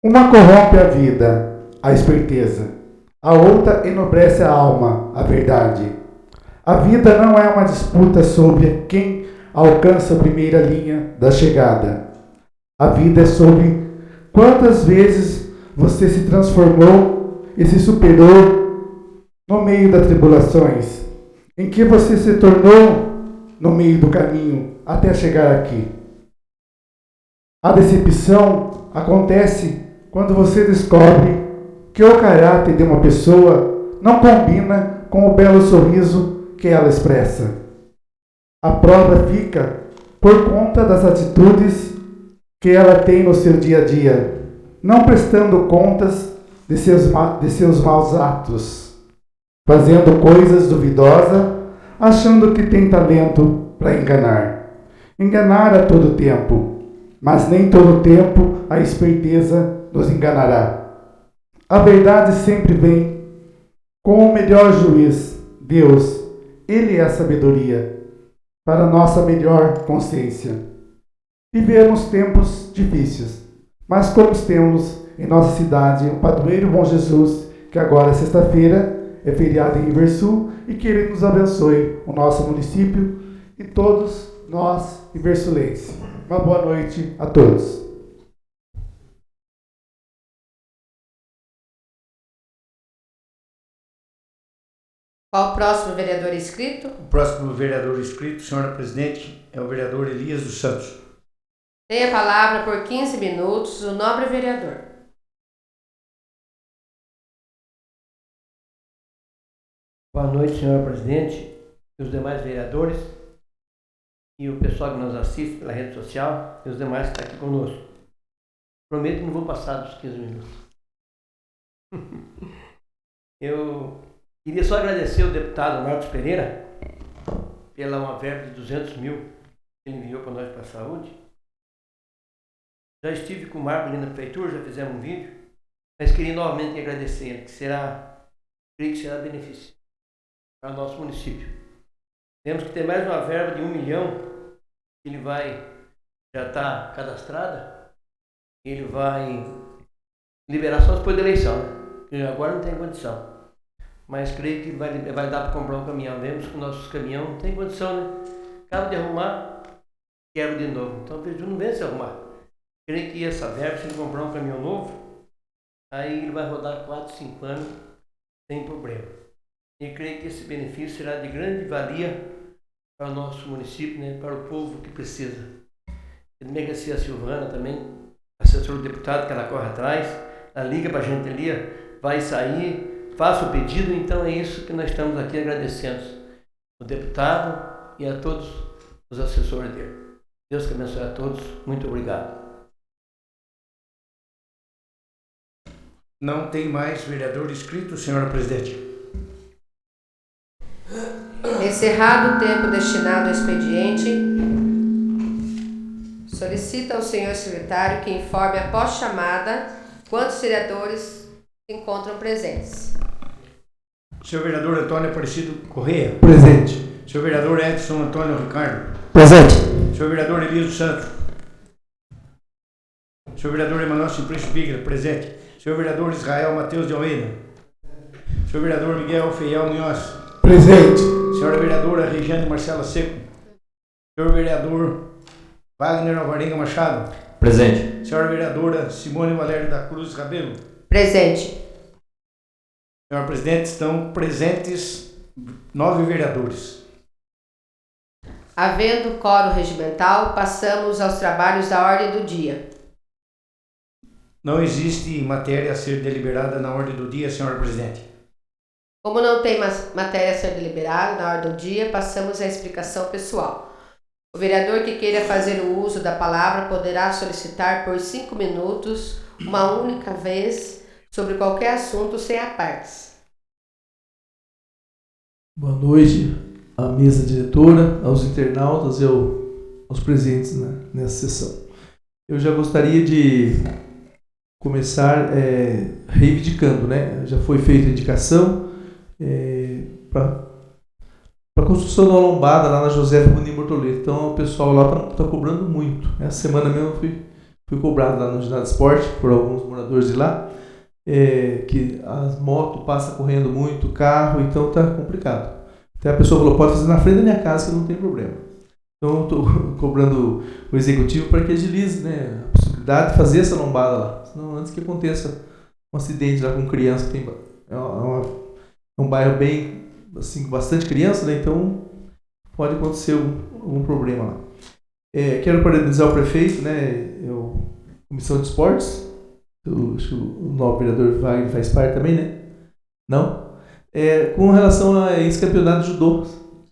Uma corrompe a vida, a esperteza. A outra enobrece a alma, a verdade. A vida não é uma disputa sobre quem alcança a primeira linha da chegada. A vida é sobre quantas vezes você se transformou e se superou no meio das tribulações, em que você se tornou no meio do caminho até chegar aqui. A decepção acontece quando você descobre que o caráter de uma pessoa não combina com o belo sorriso que ela expressa. A prova fica por conta das atitudes que ela tem no seu dia a dia, não prestando contas de seus maus atos, fazendo coisas duvidosas, achando que tem talento para enganar. Enganar a todo tempo, mas nem todo tempo a esperteza nos enganará. A verdade sempre vem com o melhor juiz, Deus. Ele é a sabedoria para nossa melhor consciência. Vivemos tempos difíceis, mas como temos em nossa cidade o padroeiro Bom Jesus, que agora é sexta-feira, é feriado em Riversul, e que Ele nos abençoe, o nosso município e todos nós riversulenses. Uma boa noite a todos. Qual o próximo vereador inscrito? O próximo vereador inscrito, senhora presidente, é o vereador Elias dos Santos. Tem a palavra por 15 minutos o nobre vereador. Boa noite, senhora presidente, e os demais vereadores, e o pessoal que nos assiste pela rede social, e os demais que estão aqui conosco. Prometo que não vou passar dos 15 minutos. Eu queria só agradecer ao deputado Marcos Pereira pela uma verba de 200 mil que ele enviou para nós para a saúde. Já estive com o Marco ali na prefeitura, já fizemos um vídeo, mas queria novamente agradecer ele, creio que será benefício para o nosso município. Temos que ter mais uma verba de 1 milhão, que ele já está cadastrada, ele vai liberar só depois da eleição, né? Porque agora não tem condição. Mas creio que vai dar para comprar um caminhão. Vemos que o nosso caminhão não tem condição, né? Acaba de arrumar, quebra de novo. Então o prefeito não vem se arrumar. Creio que essa verba, se ele comprar um caminhão novo, aí ele vai rodar 4, 5 anos sem problema. E creio que esse benefício será de grande valia para o nosso município, né? Para o povo que precisa. Eu também agradecer a Silvana também, assessora do deputado, que ela corre atrás, ela liga para a gente ali, vai sair, faça o pedido. Então é isso que nós estamos aqui agradecendo o deputado e a todos os assessores dele. Deus que abençoe a todos. Muito obrigado. Não tem mais vereador inscrito, senhora presidente. Encerrado o tempo destinado ao expediente, solicita ao senhor secretário que informe após chamada quantos vereadores se encontram presentes. Senhor vereador Antônio Aparecido Correia. Presente. Senhor vereador Edson Antônio Ricardo. Presente. Senhor vereador Elias Santos. Senhor vereador Emanuel Simplício Bigler. Presente. Senhor vereador Israel Matheus de Almeida. Senhor vereador Miguel Feial Munhoz. Presente. Senhora vereadora Regiane Marcela Seco. Senhor vereador Wagner Alvarenga Machado. Presente. Senhora vereadora Simone Valério da Cruz Rabelo. Presente. Senhor presidente, estão presentes 9 vereadores. Havendo quórum regimental, passamos aos trabalhos da ordem do dia. Não existe matéria a ser deliberada na ordem do dia, senhora presidente. Como não tem matéria a ser deliberada na ordem do dia, passamos à explicação pessoal. O vereador que queira fazer o uso da palavra poderá solicitar por 5 minutos, uma única vez, sobre qualquer assunto sem apartes. Boa noite à mesa diretora, aos internautas e aos presentes nessa sessão. Eu já gostaria de começar reivindicando, né? Já foi feita a indicação para a construção da lombada lá na José Muniz Bortoleto. Então o pessoal lá está cobrando muito. Essa semana mesmo eu fui cobrado lá no ginásio de esporte por alguns moradores de lá, que as motos passam correndo muito, carro, então está complicado. Até a pessoa falou, pode fazer na frente da minha casa que não tem problema. Então eu estou cobrando o executivo para que agilize, né, a possibilidade de fazer essa lombada lá. Senão, antes que aconteça um acidente lá com criança, que tem, é um bairro bem, assim, com bastante criança, né, então pode acontecer algum problema lá. Quero parabenizar o prefeito, né, comissão de esportes, acho que o novo vereador Wagner faz parte também, né? Não? Com relação a esse campeonato de judô,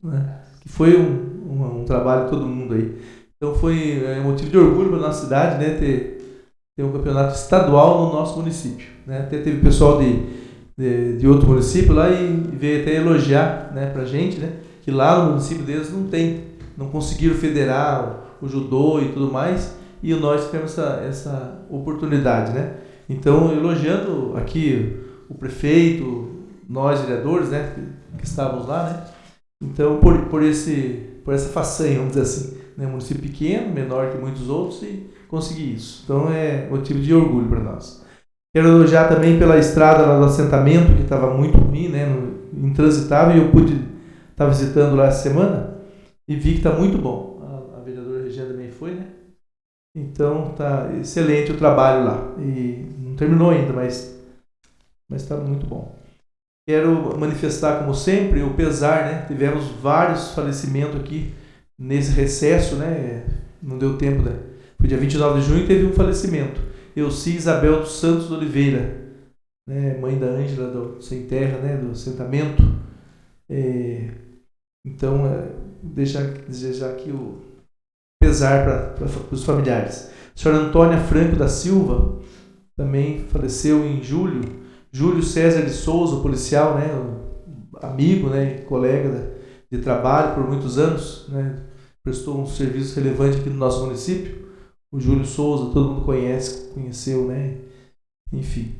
né, que foi um trabalho de todo mundo aí. Então foi motivo de orgulho para a nossa cidade, né, ter um campeonato estadual no nosso município, né? Até teve pessoal de outro município lá e veio até elogiar, né, pra gente, né, que lá no município deles não conseguiram federar o judô e tudo mais, e nós tivemos essa oportunidade, né? Então, elogiando aqui o prefeito, nós vereadores, né, que estávamos lá, né? Então, por essa façanha, vamos dizer assim, né, um município pequeno, menor que muitos outros, e conseguir isso. Então, é motivo de orgulho para nós. Quero elogiar também pela estrada lá do assentamento, que estava muito ruim, né, intransitável, e eu pude estar visitando lá essa semana e vi que está muito bom. A vereadora Regiane também foi, né? Então, está excelente o trabalho lá. E não terminou ainda, mas está muito bom. Quero manifestar, como sempre, o pesar, né? Tivemos vários falecimentos aqui nesse recesso, né? Não deu tempo, né? Foi dia 29 de junho e teve um falecimento. Elci Isabel dos Santos Oliveira, né? Mãe da Ângela do Sem Terra, né? Do assentamento. Então, desejar aqui o pesar para os familiares. A senhora Antônia Franco da Silva também faleceu em julho. Júlio César de Souza, policial, né, amigo, né, colega de trabalho por muitos anos, né, prestou um serviço relevante aqui no nosso município. O Júlio Souza, todo mundo conheceu, né, enfim.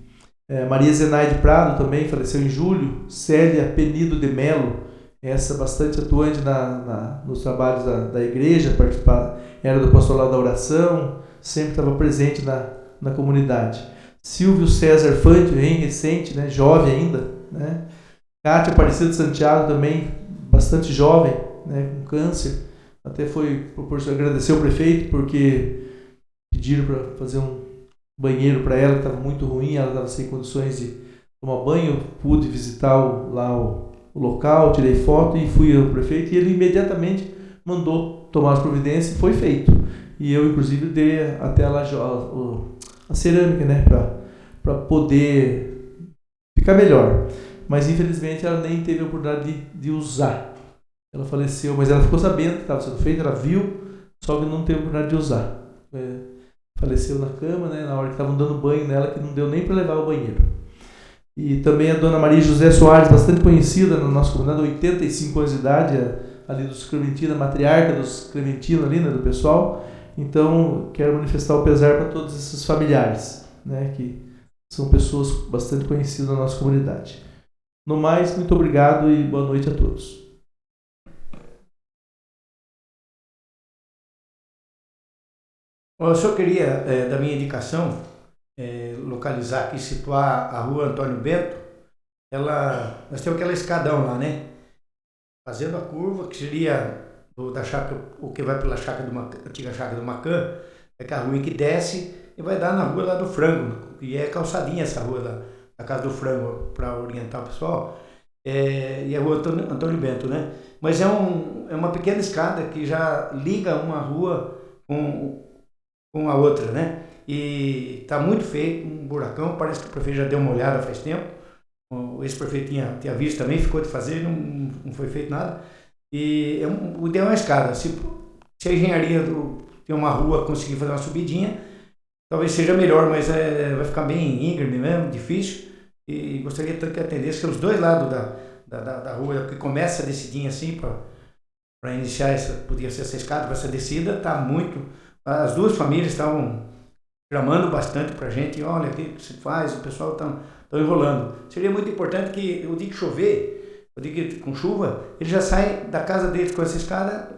Maria Zenaide Prado também faleceu em julho. Célia Penido de Melo, essa bastante atuante nos trabalhos da igreja, era do apostolado da oração, sempre estava presente na comunidade. Silvio César Fante, bem recente, né, jovem ainda, né? Cátia Aparecida de Santiago também, bastante jovem, né, com câncer. Até foi agradecer ao prefeito porque pediram para fazer um banheiro para ela, que estava muito ruim, ela estava sem condições de tomar banho. Eu pude visitar o local, tirei foto e fui ao prefeito, e ele imediatamente mandou tomar as providências e foi feito. E eu, inclusive, dei até lá a cerâmica, né, para poder ficar melhor. mas infelizmente ela nem teve a oportunidade de usar. Ela faleceu, mas ela ficou sabendo que estava sendo feito, ela viu, só que não teve a oportunidade de usar. Faleceu na cama, né, na hora que estavam dando banho nela, que não deu nem para levar ao banheiro. E também a dona Maria José Soares, bastante conhecida na nossa comunidade, 85 anos de idade, ali dos Clementinos, a matriarca dos Clementinos ali, né, do pessoal. Então, quero manifestar o pesar para todos esses familiares, né, que são pessoas bastante conhecidas na nossa comunidade. No mais, muito obrigado e boa noite a todos. Eu só queria, da minha indicação, localizar aqui, situar a rua Antônio Bento. Nós temos aquela escadão lá, né? Fazendo a curva, que seria da chácara, o que vai pela antiga chácara do Macan, é que a rua que desce e vai dar na rua lá do Frango, e é calçadinha essa rua da Casa do Frango, para orientar o pessoal, e a rua Antônio Bento, né? Mas é uma pequena escada que já liga uma rua com a outra, né? E está muito feio, um buracão, parece que o prefeito já deu uma olhada faz tempo, o ex-prefeito tinha visto também, ficou de fazer, não foi feito nada. E o ideal é uma escada. Se a engenharia tem uma rua conseguir fazer uma subidinha, talvez seja melhor, mas vai ficar bem íngreme mesmo, difícil. E gostaria tanto que atendesse pelos dois lados da rua, que começa a descidinha assim, para iniciar podia ser essa escada, para essa descida, está muito. As duas famílias estavam clamando bastante para a gente, olha, o que se faz, o pessoal está enrolando. Seria muito importante que o dia que chover, o dia que com chuva, eles já saem da casa deles com essa escada,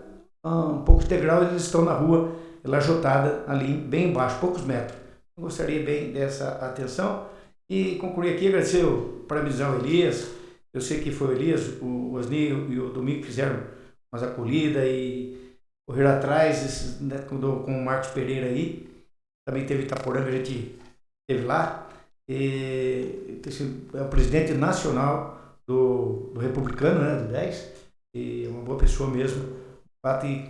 um poucos degraus, eles estão na rua, lajotada ali, bem embaixo, poucos metros. Eu gostaria bem dessa atenção e concluir aqui, agradecer, parabenizar o Elias. Eu sei que foi o Elias, o Osni e o Domingo fizeram umas acolhidas e correram atrás com o Marcos Pereira aí. Também teve Itaporanga, a gente esteve lá. É o presidente nacional do Republicano, né, do 10, e é uma boa pessoa mesmo. O fato de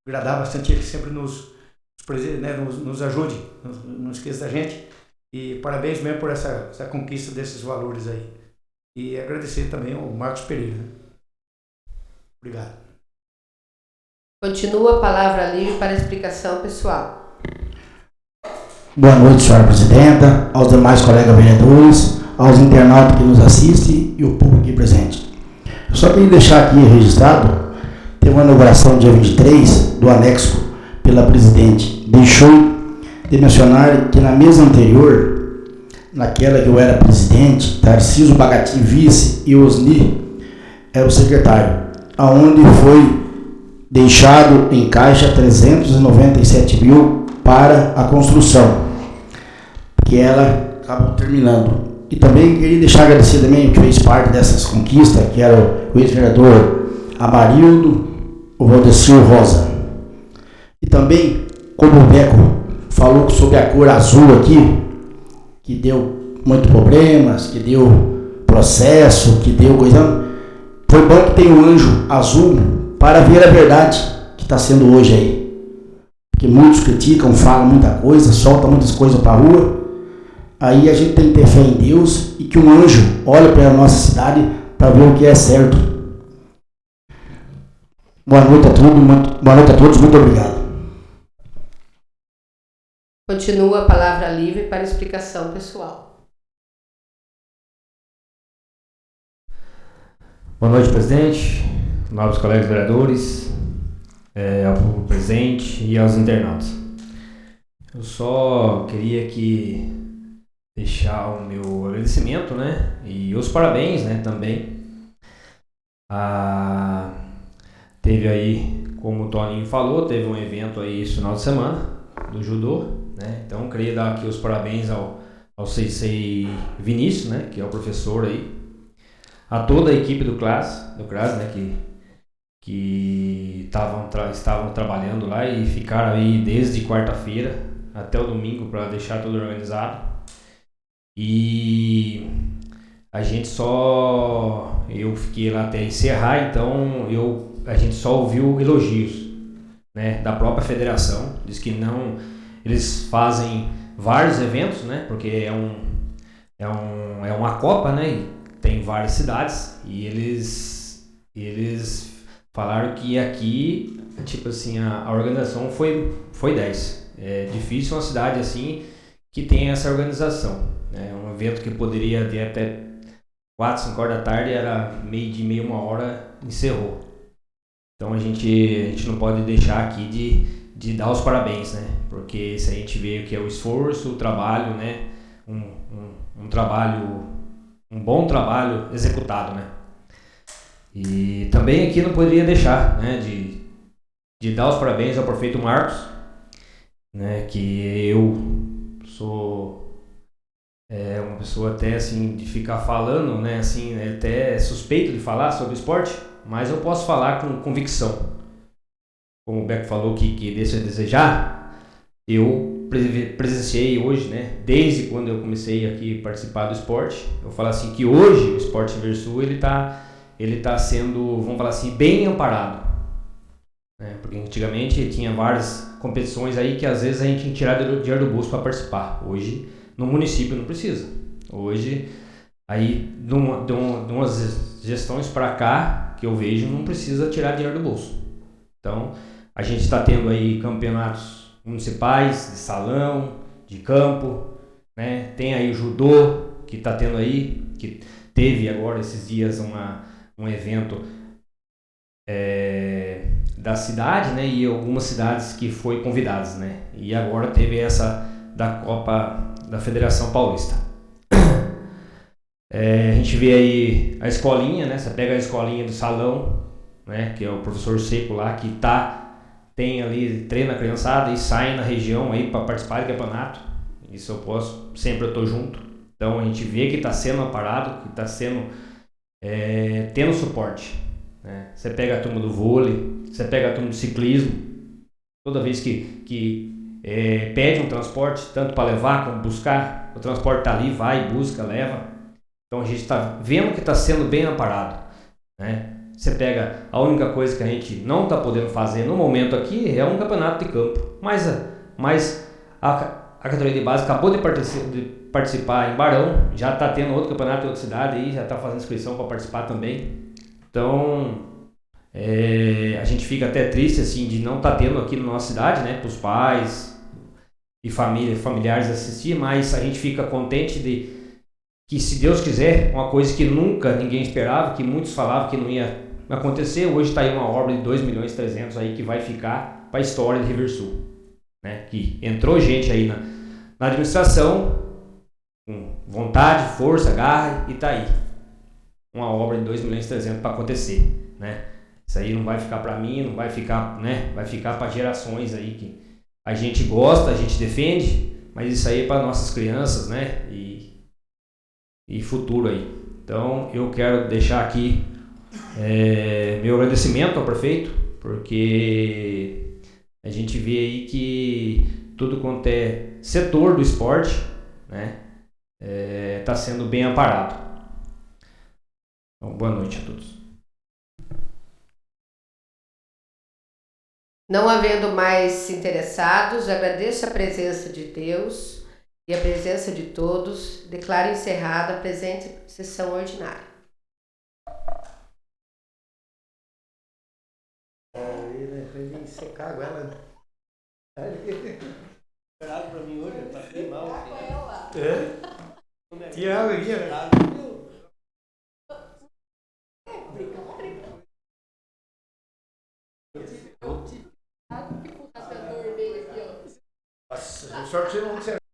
agradar bastante ele, sempre nos ajude, não esqueça da gente. E parabéns mesmo por essa conquista desses valores aí. E agradecer também ao Marcos Pereira. Né? Obrigado. Continua a palavra livre para explicação pessoal. Boa noite, senhora presidenta, aos demais colegas vereadores, aos internautas que nos assistem e o público aqui presente. Eu só queria deixar aqui registrado, teve uma inauguração dia 23 do anexo pela presidente. Deixou de mencionar que na mesa anterior, naquela que eu era presidente, Tarcísio Bagatti vice e Osni era o secretário, aonde foi deixado em caixa 397 mil para a construção, que ela acabou terminando. E também queria deixar agradecido também que fez parte dessas conquistas, que era o ex-vereador Amarildo, o Valdecir Rosa. E também, como o Beco falou sobre a cor azul aqui, que deu muitos problemas, que deu processo, que deu coisa, foi bom que tem um anjo azul para ver a verdade que está sendo hoje aí. Porque muitos criticam, falam muita coisa, soltam muitas coisas para a rua. Aí a gente tem que ter fé em Deus e que um anjo olhe para a nossa cidade para ver o que é certo. Boa noite a todos, muito obrigado. Continua a palavra livre para explicação pessoal. Boa noite, presidente, nobres colegas vereadores, ao público presente e aos internautas. Eu só queria aqui deixar o meu agradecimento, né, e os parabéns, né, também. Teve aí, como o Toninho falou, teve um evento aí esse final de semana do judô, né, então queria dar aqui os parabéns ao Sensei Vinícius, né, que é o professor aí, a toda a equipe do CRAS, né, que estavam trabalhando lá e ficaram aí desde quarta-feira até o domingo para deixar tudo organizado. E a gente eu fiquei lá até encerrar, então a gente só ouviu elogios, né, da própria federação. Diz que eles fazem vários eventos, né, porque é uma Copa, né, e tem várias cidades e eles falaram que aqui, tipo assim, a organização foi 10. É difícil uma cidade assim que tem essa organização. Né? Um evento que poderia ter até 4, 5 horas da tarde, era meio-dia, 1h, encerrou. Então a gente não pode deixar aqui de dar os parabéns, né? Porque se a gente vê o que é o esforço, o trabalho, né? Um bom trabalho executado, né? E também aqui não poderia deixar, né? De dar os parabéns ao prefeito Marcos, né? Que eu sou uma pessoa até assim de ficar falando, né? Assim, até suspeito de falar sobre esporte, mas eu posso falar com convicção. Como o Beco falou que deixa a desejar, eu presenciei hoje, né? Desde quando eu comecei aqui a participar do esporte, eu falo assim que hoje o Esporte Riversul ele tá sendo, vamos falar assim, bem amparado. Né? Porque antigamente tinha várias competições aí que às vezes a gente tinha que tirar dinheiro do bolso para participar. Hoje no município não precisa. Hoje, aí de umas gestões para cá que eu vejo, não precisa tirar dinheiro do bolso. Então, a gente está tendo aí campeonatos municipais, de salão, de campo, né? Tem aí o judô, que está tendo aí, que teve agora esses dias um evento da cidade, né? E algumas cidades que foi convidadas, né? E agora teve essa da Copa da Federação Paulista. A gente vê aí a escolinha, né? Você pega a escolinha do salão, né? Que é o professor Seco lá, que tem ali, treina a criançada e sai na região aí para participar de campeonato. Isso eu posso, sempre eu tô junto. Então a gente vê que está sendo amparado, que está sendo tendo suporte. Né? Você pega a turma do vôlei, você pega a turma do ciclismo, toda vez que pede um transporte, tanto para levar como buscar, o transporte está ali, vai, busca, leva. Então a gente está vendo que está sendo bem amparado. Né? Você pega a única coisa que a gente não está podendo fazer no momento aqui é um campeonato de campo. Mas a categoria de base acabou de participar em Barão, já está tendo outro campeonato em outra cidade aí, já está fazendo inscrição para participar também. Então a gente fica até triste assim de não estar tendo aqui na nossa cidade, né, para os pais e familiares assistir, mas a gente fica contente de que, se Deus quiser, uma coisa que nunca ninguém esperava, que muitos falavam que não ia acontecer, hoje está aí uma obra de 2.300.000 aí que vai ficar para a história de Riversul, né? Que entrou gente aí na administração com vontade, força, garra, e está aí uma obra de 2.300.000 para acontecer, né? Isso aí não vai ficar para mim, não vai ficar, né? Vai ficar para gerações aí que a gente gosta, a gente defende, mas isso aí é para nossas crianças, né? E futuro aí. Então eu quero deixar aqui meu agradecimento ao prefeito, porque a gente vê aí que tudo quanto é setor do esporte, né, está sendo bem amparado. Então, boa noite a todos. Não havendo mais interessados, agradeço a presença de Deus e a presença de todos. Declaro encerrada a presente sessão ordinária. Vai secar agora. Esperado pra mim hoje, eu passei mal. Que água aqui, né? Nossa, sorte você não